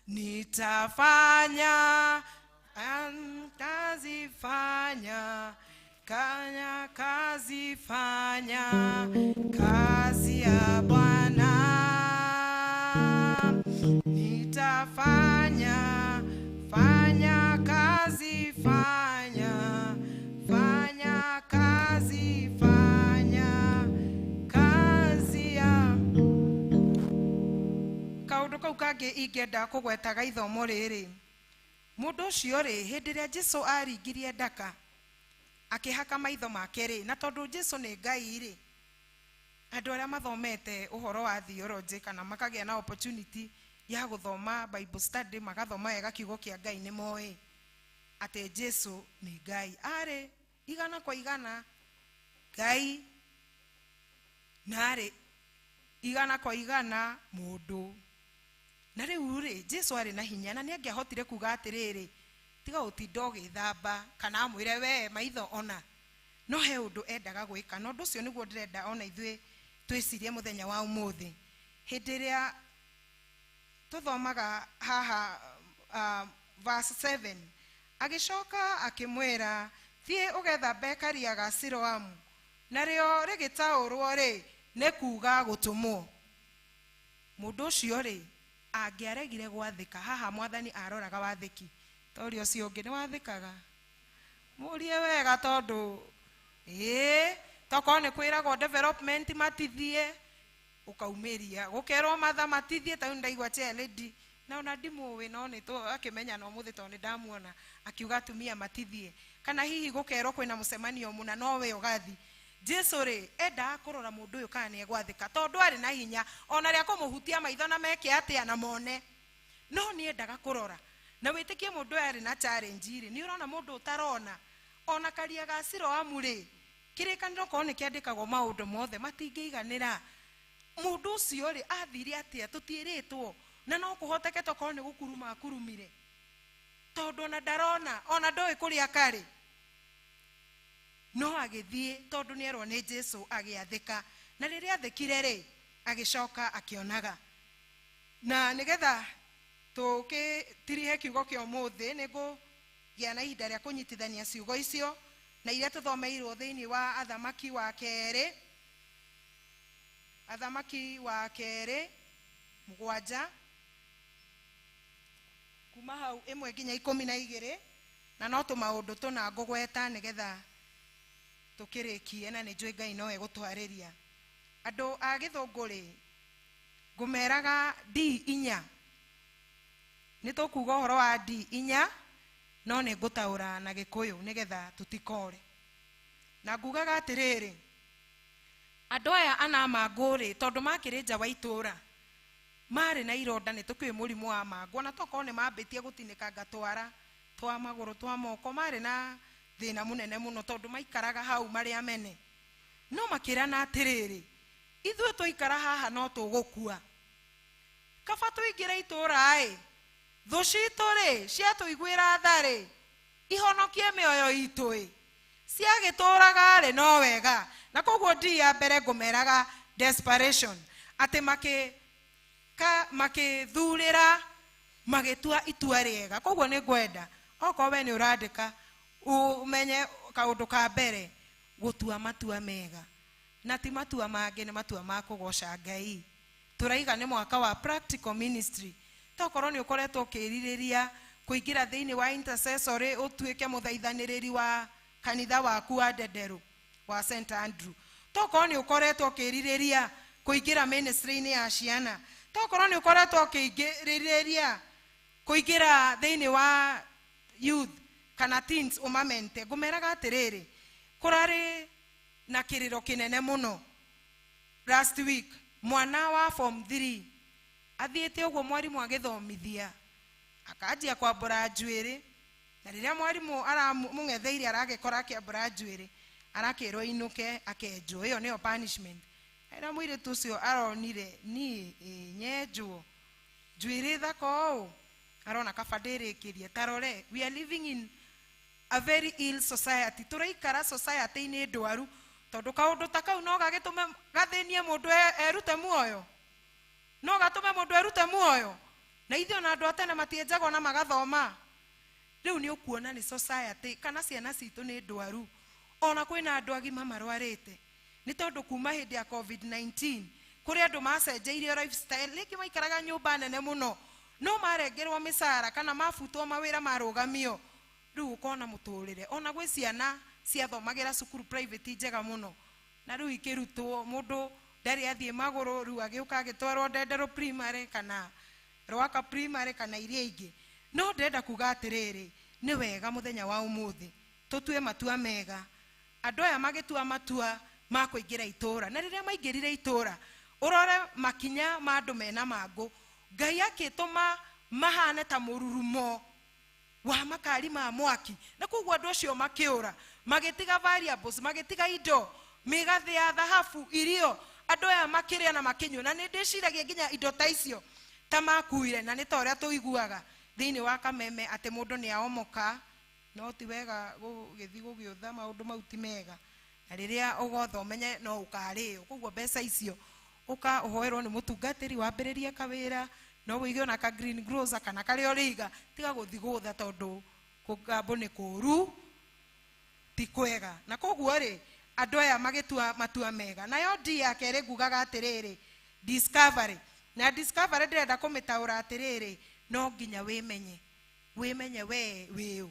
nitafanya kazi, fanya kazi, fanya kazi ya Bwana, nitafanya kazi, fanya kazi, fanya kazi ya kaundu kau kangi ingenda kugwetaga ithomo riri. Mundu ucio ri hindi ria Jesu aringirie ndaka akihaka maitho make ri, na tondu Jesu ni Ngai ri, andu aria mathomete uhoro wa theology kana makagia na opportunity ya guthoma Bible study magathoma wega kiugo kia Ngai ni moe ate Jesu ni Ngai, ari igana kwa igana Ngai na ari igana kwa igana mundu. Na riu ri Jesu ari na hinya na ni angiahotire kuga atiriri tiga utinda ugithamba kana amwire we maitho ona, no he undu endaga gwika, no ndu ucio niguo ndirenda ona ithue twicirie muthenya wa umuthi. Hindi ria tuthomaga haha verse 7, agicoka akimwira thie ugethambe karia ga Siloamu, na rio rigitaurwo ri ni kuga gutumwo. Mundu ucio ri angiaregire gwathika, haha Mwathani aroraga wathiki, tori ucio ungi ni wathikaga murie wega tondu toko ni kwiragwo development matithie ukaumiria gukerwo matha matithie ta ndaigwa cheledi na ona ndimuwe no ni to akimenya no muthi to ni ndamuona akiuga atumia matithie kana hihi gukerwo kwina mucemanio muna no we ugathi. Jesu ri enda kurora mundu uyu kana ni egwathika tondu ari na hinya ona ria kumuhutia maitho na meke atia na mone, no ni endaga kurora na witikie mundu ari na challenge ri. Ni urona mundu utarona ona karia ga Siloamu ri kirikaniro ko ni kiandikagwo maundu mothe matingiiganira. Mundu ucio ri athire atia tutiritwo na no kuhoteke toko ni gukuruma akurumire tondu na ndarona ona ndoi kuria kari, no agithie tondu ni erwo ni Jesu agiathika, na riria athikire ri agicoka akionaga. Na nigetha tukitirihe kiugo kio muthi nigu gia na ihinda ria kunyitithania ciugo icio na iria tuthomeirwo thiini wa Athamaki wa Keri, Athamaki wa Keri 7 kuma hau 1 nginya 12, na no tumaundu tuna ngugweta nigetha tukirikie na ni njui Ngai no egutwariria. Andu a githunguri ngumeraga D4 ni tukuga uhoro wa D4 no ni ngutaura na Gikuyu nigetha tutikore, na ngugaga atiriri andu aya ana manguri tondu makiri nja wa itura mari na ironda nä tå kä må rimå wa mangå na tokorwo nä mambä tie gå tinä ngatwara twa magå rå twa moko marä na thä na må nene må no tondå maikaraga hau marä a mene no makä rana atä rä rä ithuä twaikara haha no tå gå kua kaba tå ingä re itå ra thå citå rä ciatå iguä ra tharä ihonokie mä oyo itå ciagä tå raga rä no wega na koguo ndi ya mbere ngå meraga desperation atä makä thurä ra magä tua itua rĩega koguo nä ngwenda okorwo we nä å randä ka å menye kaå ndå ka mbere gå tua matua mega na ti matua mangä nä matua ma kå goca Ngai tå raiga nä mwaka wa practical ministry tokorwo nä å koretwo å kä rirä ria kå ingä ra thä inä wa intercessory å tuä ke må thaithanä rä ri wa kanitha waku wa Ndenderu wa St Andrew tokorwo nä å koretwo å kä rirä ria kå ingä ra ministry-inä ya ciana tokorwo nä å koretwo å kä rirä ria kå ingä ra thä inä wa youth kana teens å mamente ngå meraga atä rä rä kå rarä na kä rä ro kä nene må no last week mwana wa form 3 athiä te å guo mwarimå agä thomithia akanjia kwambå njuä rä na rä rä a mwarimå aramå ng'etheire aragä kora akä ambå njuä rä arakä rwo inå ke akenjwo ä yo nä yo punishment ä mwä rä tå å cio aronire niä nyenjwo njuä rä thaka å arona kaba ndä rä kä rie tarore we are living in a very ill society tå raikara society-inä ndwaru tondå kaå ndå ta kau no gagä tå me gathä nie må ndå erute muoyo no gatå me må ndå erute muoyo na ithuĩ ona andũ a tene matienjagwo na magathoma rĩu nĩ ũkuona nĩ society kana ciana citũ nĩ ndwaru ona kwĩna andũ agima marwarĩte nĩ tondũ kuma hĩndĩ ya COVID-19 kũrĩ andũ macenjeirio lifestyle rĩngĩ maikaraga nyũmba nene mũno no marengerwo mĩcara kana mabutwo mawĩra marũgamio rĩu ũkona mũtũrĩre ona gwĩ ciana ciathomagĩra cukuru private njega mũno na rĩu ikĩrutwo mũndũ ndarĩ athiĩ magũrũ rĩu agĩũka agĩtwarwo Ndenderu primary kana Rwaka primary kana iria ingĩ no ndenda kuga atĩrĩrĩ nĩ wega mũthenya wa ũmũthĩ tũtue matua mega andũ aya magĩtua matua ma kũingĩra itũũra na rĩrĩa maingĩrire itũũra ũrore makinya ma andũ mena mangũ Ngai akĩtũma mahane ta mũrurumo wa makari ma mwaki na koguo andũ acio makĩũra magĩtiga variables magĩtiga indo mĩgathĩ ya thahabu irio andũ aya makĩrĩa na makĩnyua na nĩ ndĩciragia nginya indo ta icio ta makuire na nĩ ta ũrĩa tũiguaga thĩinĩ wa kameme atĩ mũndũ nĩ aomoka no ti wega gũgĩthiĩ gũgĩũtha maũndũ mau ti mega na rĩrĩa ũgotha ũmenye no ũkarĩo koguo mbeca icio ũhoerwo nĩ mũtungatĩri wambĩrĩrie kawĩra no wĩige ona ka green grocer kana karĩa ũrĩiga tiga gũthiĩ gũtha tondũ kũngambũ nĩ kũũru ti kwega na koguo rĩ andũ aya magĩtua matua mega nayo ndi ya kerĩ ngugaga atĩrĩrĩ discovery na discovery ndĩrenda kũmĩtaũra atĩrĩrĩ no nginya wĩmenye we wĩũ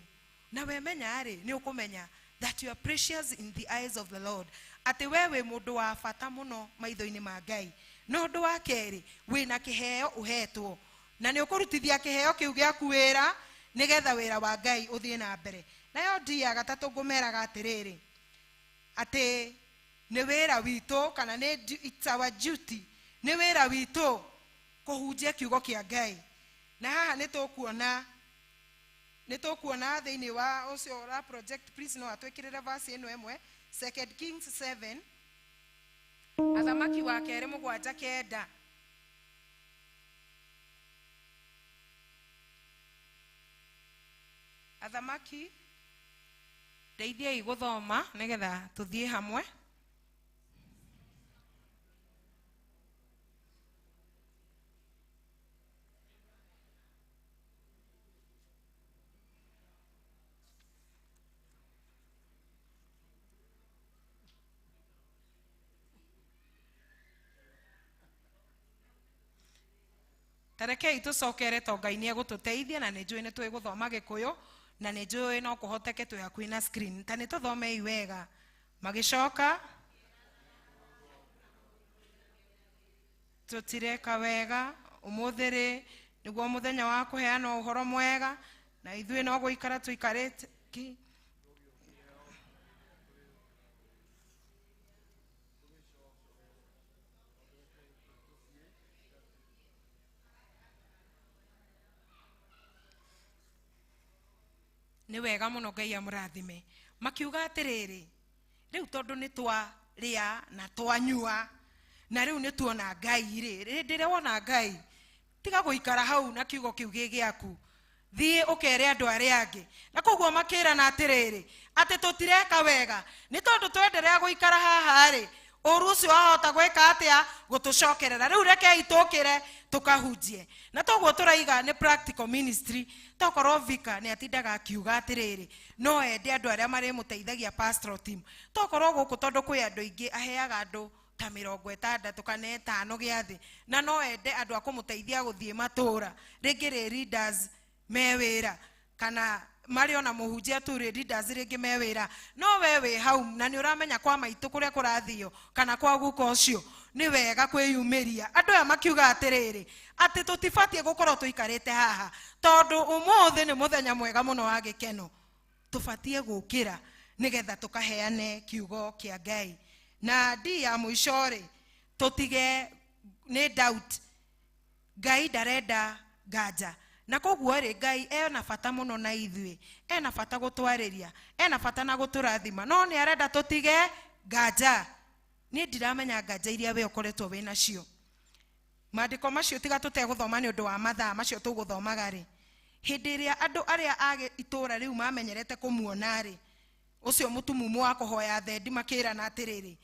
na wemenya rĩ nĩ ũkũmenya that you are precious in the eyes of the Lord atĩ we wĩ mũndũ wa bata mũno maitho-inĩ ma Ngai no ũndũ wa kerĩ wĩna kĩheo ũhetwo na nĩ ũkũrutithia kĩheo kĩu gĩaku wĩra nĩgetha wĩra wa Ngai ũthiĩ na mbere nayo ndi ya gatatũ ngũmeraga atĩrĩrĩ atĩ nĩ wĩra witũ kana it's our duty nĩ wĩra witũ kũhunjia kiugo kĩa Ngai na haha nĩ tũkuona thĩinĩ wa ũcio wa project please no atwĩkĩrĩre verse ĩno ĩmwe 2 Kings 7 Athamaki wa kerĩ 7:9 Athamaki ndeithiai gũthoma nĩgetha tũthiĩ hamwe tarekei tũcokere to Ngai nĩ egũtũteithia na nĩ njũĩ nĩ twĩgũthoma Gĩkũyũ na nĩ njũĩ no kũhoteke twĩ hakuhĩ na screen ta nĩ tũthomei wega magĩcoka tũtireka wega ũmũthĩ rĩ nĩguo mũthenya wa kũheana ũhoro mwega na ithuĩ no gũikara tũikarĩte ni wega muno Ngai amurathime makiuga atiriri riu tondu ni twa ria na twanyua na riu ni tuona Ngai ri ndire wona Ngai tiga guikara hau na kiugo kiu giaku thie ukere andu aria angi na koguo makira na atiriri ati tutireka wega ni tondu twenderea guikara haha ri urusi wahota gwika atia gutucokerera riu rekei tukire tukahunjie na toguo turaiga ni practical ministry tokorwo vika ni atindaga akiuga atiriri no ende andu aria mari muteithagia pastoral team tokorwo guku tondu kwi andu ingi aheaga andu ta 60 kana 5 giathi na no ende andu akumuteithia guthie matura ringi ri leaders mewira kana Mario na muhujia tu leaders ringi mewira no wewe hau na ni uramenya kwa maitu kuria kurathio kana kwa guko ucio ni wega kwiyumiria andu aya makiuga atiriri ati tutifatie gukorwo tuikarite haha tondu umuthi ni muthenya mwega muno wa gikeno tufatie gukira nigetha tukaheane kiugo kia Ngai na ndi ya muicori tutige ni doubt Ngai ndarenda nganja na koguo ri Ngai ena bata muno na ithui ena bata gutwariria ena bata na guturathima no ni arenda tutige nganja ni ndiramenya nganja iria we ukoretwo wina cio maandiko macio tiga tuteguthoma ni undu wa mathaa macio tuguthomaga ri hindi iria andu aria age itura riu mamenyerete kumuona ri ucio mutumumu wa kuhoya thendi makira na atiriri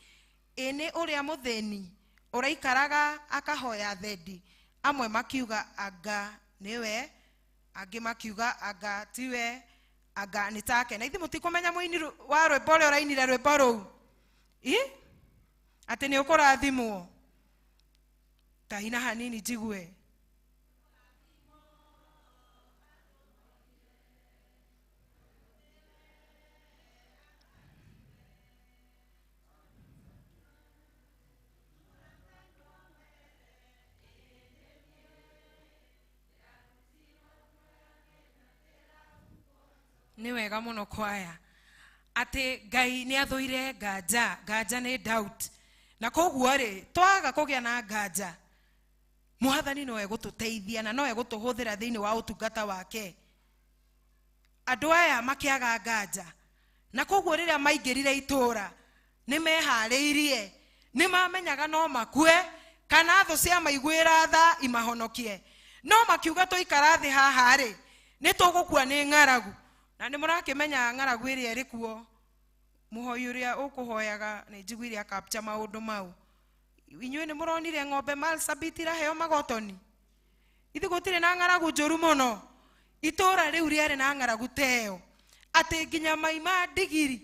ini uria mutheni uraikaraga akahoya thendi amwe makiuga anga niwe angi makiuga anga tiwe anga nitake na ithi mutikumenya muini wa rwimbo ria urainire rwimbo ruu ati ni ukurathimwo ta ina hanini jigue ni wega muno kwaya ati Ngai ni athuire nganja ni doubt na koguo ri twaga kugia na nganja Mwathani no egututeithia na no egutuhuthira thiini wa utungata wake andu aya makiaga nganja na koguo riria maingirire itura ni mehariirie ni mamenyaga no makue kana thu cia maiguira tha imahonokie no makiuga tuikara thi haha ri ni tugukua ni ng'aragu na ni murakimenya ng'aragu iria iri kuo muhoyi uria ukuhoyaga ni njiguire capture maundu mau inyuĩ ni muronire ng'ombe Marsabit iraheo magotoni ithi gutire na ng'aragu njuru muno itura riu riari na ng'aragu teo ati nginya maima digiri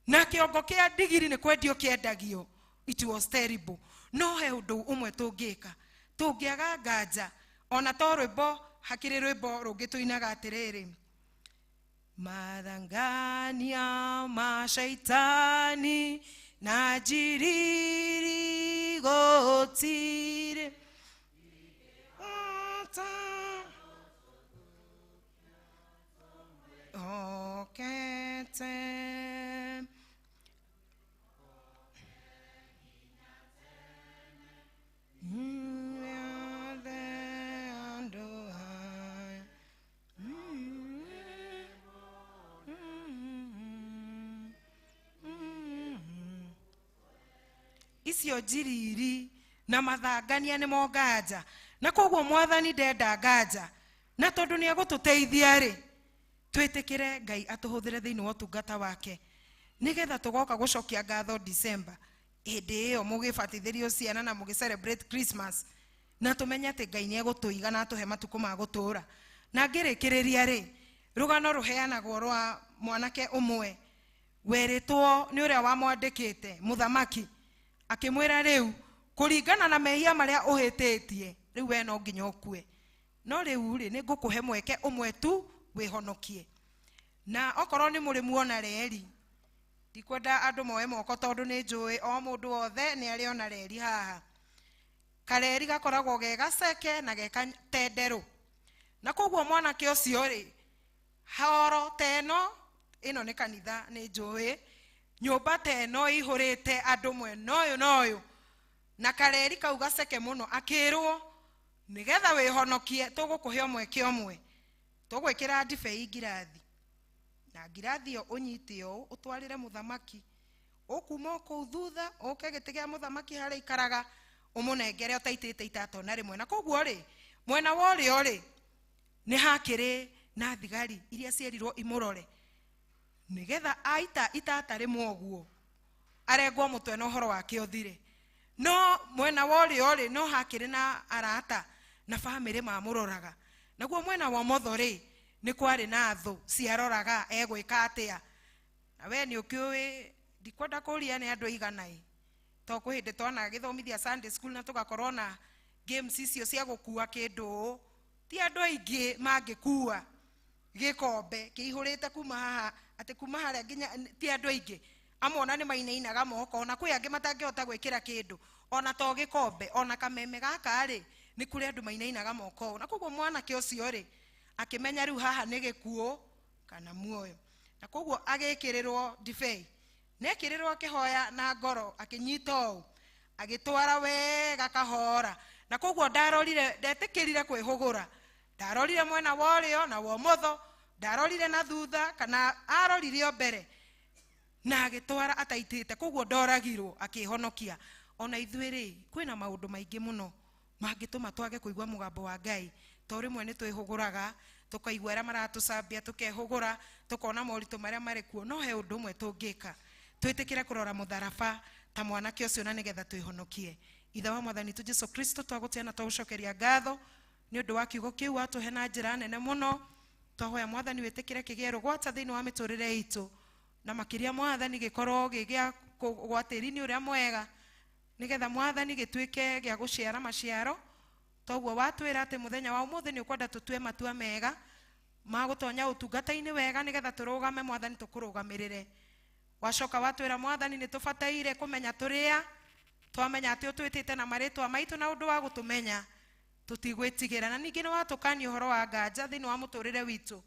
na kiongo kia digiri ni kwendio kiendagio it was terrible no he undu umwe tungika tungiaga nganja ona to rwimbo hakiri rwimbo rungituinaga atiriri Madangania mashaitani na jiriri gotire okete icio jiriri na mathangania ni monganja na koguo Mwathani ndenda nganja na tondu ni egututeithia ri twitikire Ngai atuhuthire thiini wa utungata wake nigetha tugoka gucokia ngatho December hindi iyo mugibatithirio ciana na mugicelebrate Christmas na tumenya ati Ngai ni egutuiga na atuhe matuku ma gutura na ngirikiriria ri rugano ruheanagwo rwa mwanake umwe weritwo ni uria wamwandikite muthamaki akimwira riu kuringana na mehia maria uhititie riu we no nginya ukue no riu ri ni ngukuhe mweke umwe tu wihonokie na okorwo ni muri muona reri ndikwenda andu moe moko tondu ni njui o mundu wothe ni ari ona reri haha kareri gakoragwo ge gaceke na ge katenderu na koguo mwanake ucio ri horo teno ino ni kanitha ni njui nyumba teno ihurite andu mwena uyu na uyu na kareri kau gaceke muno akirwo nigetha wihonokie tugukuhe omwe kiomwe tugwikira ndibei ngirathi na ngirathi unyite o utwarire muthamaki ukuma ku thutha uke gite gia muthamaki haria ikaraga umunengere utaitite itato na rimwe na koguo ri mwena wori ori ni hakiri na thigari iria cierirwo imurore nigetha aita itata rimwe oguo arengwo mutwe na uhoro wake uthire no mwena wori ori no hakiri na arata na family mamuroraga naguo mwena wa mothori ni kwari na thu ciaroraga egwika atia na we ni ukiui ndikwenda kuria ni andu iganai to kuhinde twana githomithia Sunday school na tugakorwo na games icio cia gukua kindu ti andu aingi mangikua gikombe kiihurite kuma haha ati kuma haria nginya ti andu aingi amona ni mainainaga moko ona kwi angi matangihota gwikira kindu ona to gikombe ona kameme gaka ri ni kuri andu mainainaga moko na koguo mwana ke ucio ri akimenya riu haha ni gikuo kana muoyo na koguo agikirirwo divei nekirirwo akihoya na ngoro akinyita o agitwara wega kahora na koguo ndarorire ndetikirire kwihugura ndarorire mwena worio na womotho ndarorire na thutha kana arorire mbere na agitwara ataitite koguo ndoragirwo akihonokia ona ithuiri kwina maundu maingi muno mangituma twage kuigwa mugambo wa Ngai to rimwe ni twihuguraga tukaigwa ara maratucambia tukehugura tukona moritu maria mari kuo no he undu mwe tungika twitikire kurora mutharaba ta mwanake ucio na nigetha twihonokie ithe wa mwathani tu Jesu Kristo twagutiana twagucokeria ngatho ni undu wa kiugo kiu atuhe na njira nene muno twahoya mwathani witikire kigiero gwata thiini wa miturire itu na makiria mwathani gikorwo gigia gwatirini uria mwega nigetha mwathani gitwike gia guciara maciaro toguo watwira ati muthenya wa umuthi ni ukwenda tutue matua mega magutonya utungata-ini wega nigetha turugame mwathani tukurugamirire wacoka watwira mwathani ni tubataire kumenya turia twamenya ati utwitite na maritwa maitu na undu wa gutumenya tutigwitigira na ningi ni watukania uhoro wa nganja thiini wa muturire witu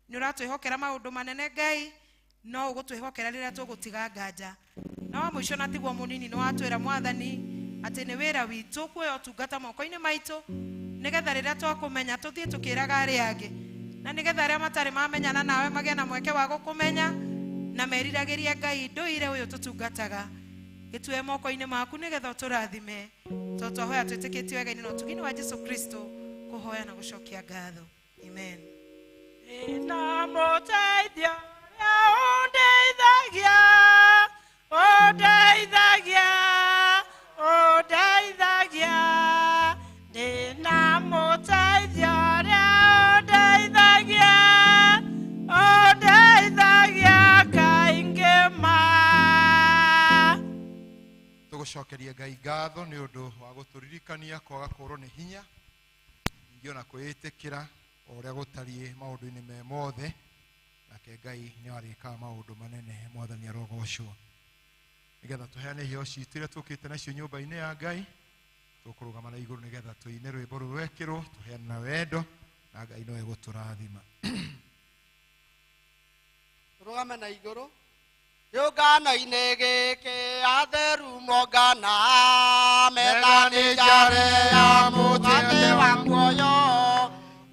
ni uratwihokera maundu manene Ngai no ugutwihokera riria tugutiga nganja na wa mwisho na tiguo munini ni watwira mwathani ati ni wira witu kuoya utungata moko-ini maitu nigetha riria twakumenya tuthie tukiraga ari angi na nigetha aria matari mamenyana nawe magie na mweke wa gukumenya na meriragirie Ngai nduire uyu tutungataga gitue moko-ini maku nigetha uturathime twahoya twitikitie wega-ini na utugini wa Jesu Kristo kuhoya na gucokia ngatho amen ina muteithia undeithagia undeithagia undeithagia ndina muteithia undeithagia undeithagia kaingi ma tugucokeria Ngai ngatho ni undu wa guturirikania kwaga kurwo ni hinya ngiona kwitikira uria gutarie maundu-ini me mothe nake Ngai ni arika maundu manene mwathani arogocwo nigetha tuheane hio citu iria tukite nacio nyumba-ini ya Ngai tukurugama na iguru nigetha tuine rwimbo rwekirwo tuheane na wendo na Ngai no eguturathima rugame na iguru yungano-ini giki atheru mongana methani njare ya muthani wa muoyo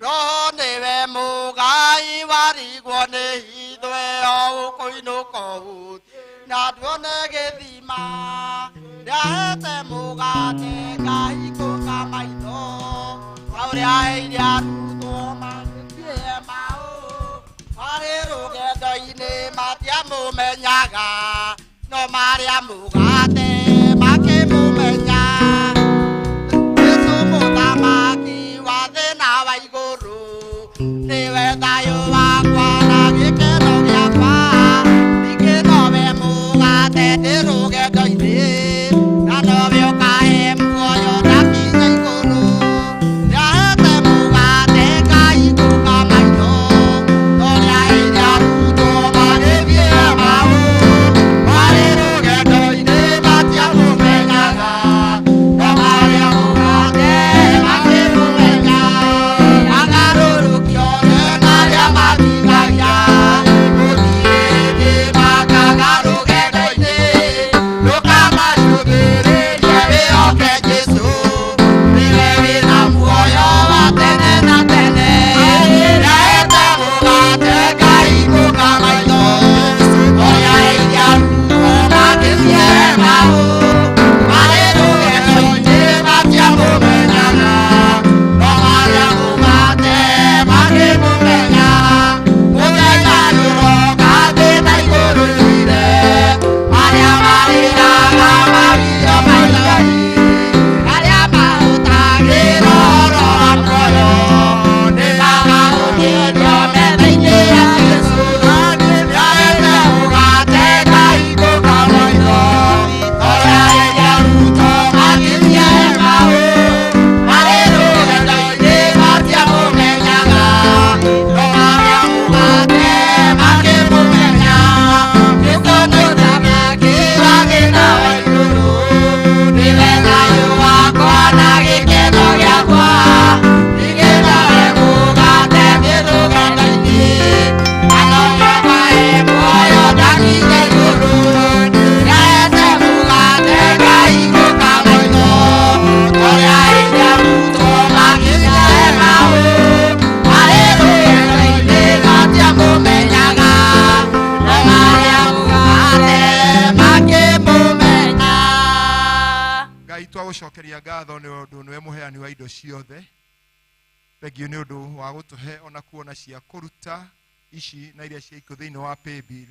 roho niwe mugai warigwo ni hithwe o ukuinuka uhuti na nduone githima riahete mugate Ngai kuka maitho auria aire arutwo magitie mau ari rugendo-ini matiamumenyaga no maria mugate makimumenya Yesu muthamaki wa thina wa iguru niwe thayo wakwa na gikeno giakwa ningĩ nowe mugate ndĩ rũgendo-inĩ na nowe ũkahe muoyo ndakinya igũrũ riahete mugate Ngai kuka maitho ũrĩa aire arutwo magĩthiĩ mau marĩ rũgendo-inĩ gucokeria ngatho nĩ ũndũ nĩwe mũheani wa indo ciothe. Thengiũ nĩ ũndũ wa gũtũhe ona kuona cia kũruta ici na iria ciaikũ thĩinĩ wa paybill.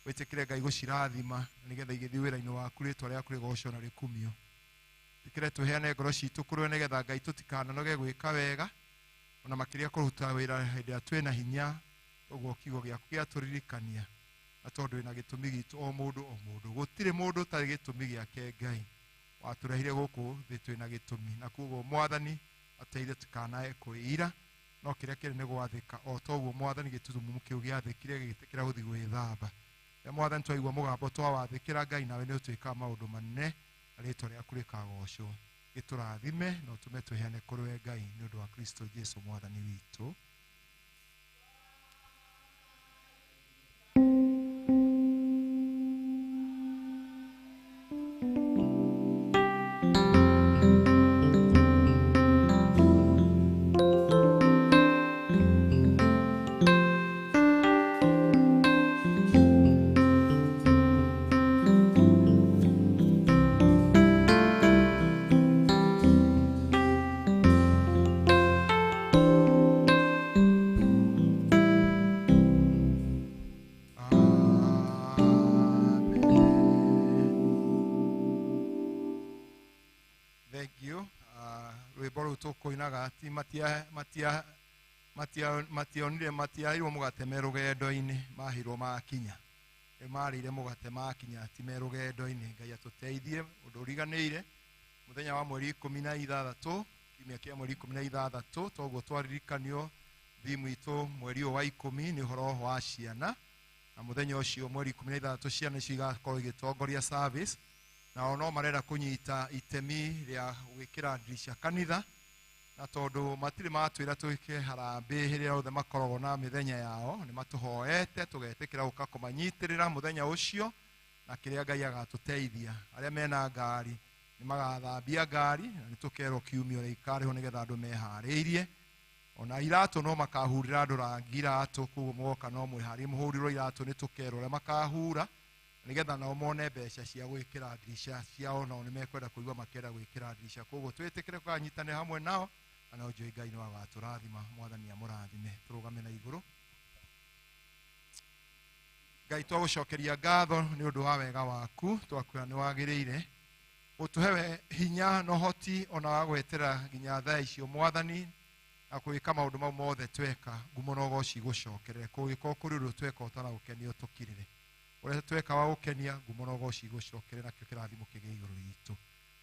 Wĩtĩkĩre Ngai gũcirathima nĩgetha igĩthiĩ wĩra-inĩ waku rĩtwa rĩaku rĩgocwo na rĩkumio. Tũkĩre tũheane ngoro citũ kũrĩ we nĩgetha Ngai tũtikananoge gwĩka wega ona makĩria kũruta wĩra hĩndĩ ĩrĩa twĩna hinya. Ũguo kiugo gĩaku gĩatũririkania na tondũ wĩna gĩtũmi gitũ o mũndũ gũtirĩ mũndũ ũtarĩ gĩtũmi gĩake Ngai. Watũrehire gũkũ thĩ twĩna gĩtũmi na koguo Mwathani ateithie tukanae kwĩira no kĩrĩa kĩrĩ nĩ gwathĩka o ta ũguo Mwathani gĩtumumu kĩu gĩathĩkire gĩgĩtĩkĩra gũthiĩ gwĩthamba. Mwathani twaigua mũgambo twawathĩkĩra Ngai nawe nĩ ũtwĩkaga maũndũ manene na rĩtwa rĩaku rĩkagocwo. Gĩtũrathime na ũtũme twĩheane kũrĩ we Ngai nĩ ũndũ wa Kristo Jesũ Mwathani witũ. Matiairwo mũgate me rũgendo-inĩ mahirwo makinya. Marĩire mũgate makinya ti me rũgendo-inĩ. Ngai atũteithie ũndũ ũriganĩire mũthenya wa mweri 16 kiumia kĩa mweri 16 toguo twaririkanio thimu itũ mweri ũyũ wa 10 nĩ ũhoro wa ciana na mũthenya ũcio mweri 16 ciana icio igakorwo igĩtongoria service na ono marenda kũnyita itemi rĩa gwĩkĩra ndirisha kanitha. Na tondũ matirĩ matwĩra twĩke harambĩ hĩrĩa othe makoragwo na mĩthenya yao nĩ matũhoete tũgetĩkĩra gũka kũmanyitĩrĩra mũthenya ũcio na kĩrĩa Ngai agatũteithia. Arĩa mena ngari nĩ magathambia ngari na nĩ tũkerwo kiumia ũrĩa ikarĩho nĩgetha andũ meharĩirie. Ona iratũ no makahurĩra andũ rangi iratũ koguo mũgoka no mwĩharĩrie mũhũrirwo iratũ nĩ tũkerwo ũrĩa makahura nĩgetha nao mone mbeca cia gwĩkĩra ndirisha ciao nao nĩ mekwenda kũigua makĩenda gwĩkĩra ndirisha. Koguo twĩtĩkĩre kũnyitanĩra hamwe nao na ũnjũĩ Ngai nĩ wagatũrathima. Mwathani amũrathime. Tũrũgame na igũrũ. Ngai twagũcokeria ngatho nĩ ũndũ wa wega waku. Twakwĩra nĩ wagĩrĩire ũtũhe hinya na ũhoti ona wa gwetera nginya thaa icio Mwathani na gwĩka maũndũ mau mothe tweka ngumo na ũgooci gũcokerere kũgĩkorwo kũrĩ ũndũ tweka ũtana gũkenia ũtũkirĩre. Ũrĩa tweka wa gũkenia ngumo na ũgooci gũcokerere nakĩo kĩrathimo kĩgĩe igũrũ itũ.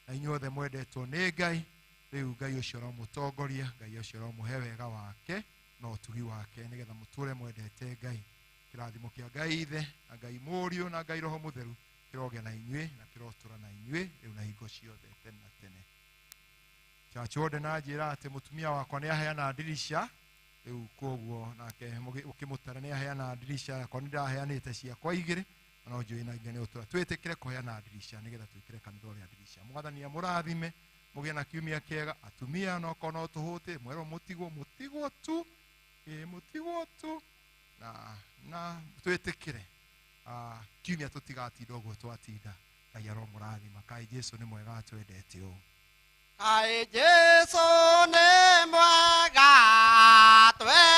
Na inyuothe mwendetwo nĩ Ngai rĩu Ngai ũcio ũramũtongoria, Ngai ũcio ũramũhe wega wake na ũtugi wake nĩgetha mũtũre mwendete Ngai. Kĩrathimo kĩa Ngai Ithe na Ngai Mũriũ na Ngai Roho Mũtheru kĩrogĩa na inyuĩ na kĩrotũra na inyuĩ rĩu na hingo ciothe tene na tene. Chachode na njĩra atĩ mũtumia wakwa nĩ aheana ndirisha rĩu koguo nake ũkĩmũtara nĩ aheana ndirisha yakwa nĩ ndaheanĩte ciakwa igĩrĩ no njũĩ na nginya nĩ ũtũra. Twĩtĩkĩre kũheana ndirisha nĩgetha twĩkĩre kanitha ũrĩa ndirisha. Mwathani amũrathime mũgĩe na kiumia kĩega. Atumia no kono tũhũte mwerwo mũtigwo tu na twĩtĩkĩre kiumia tũtigatinda ũguo twatinda. Ngai aromũrathima. Kaĩ Jesũ nĩ mwega atwendete ũũ. Kaĩ Jesũ nĩ mwega atwendete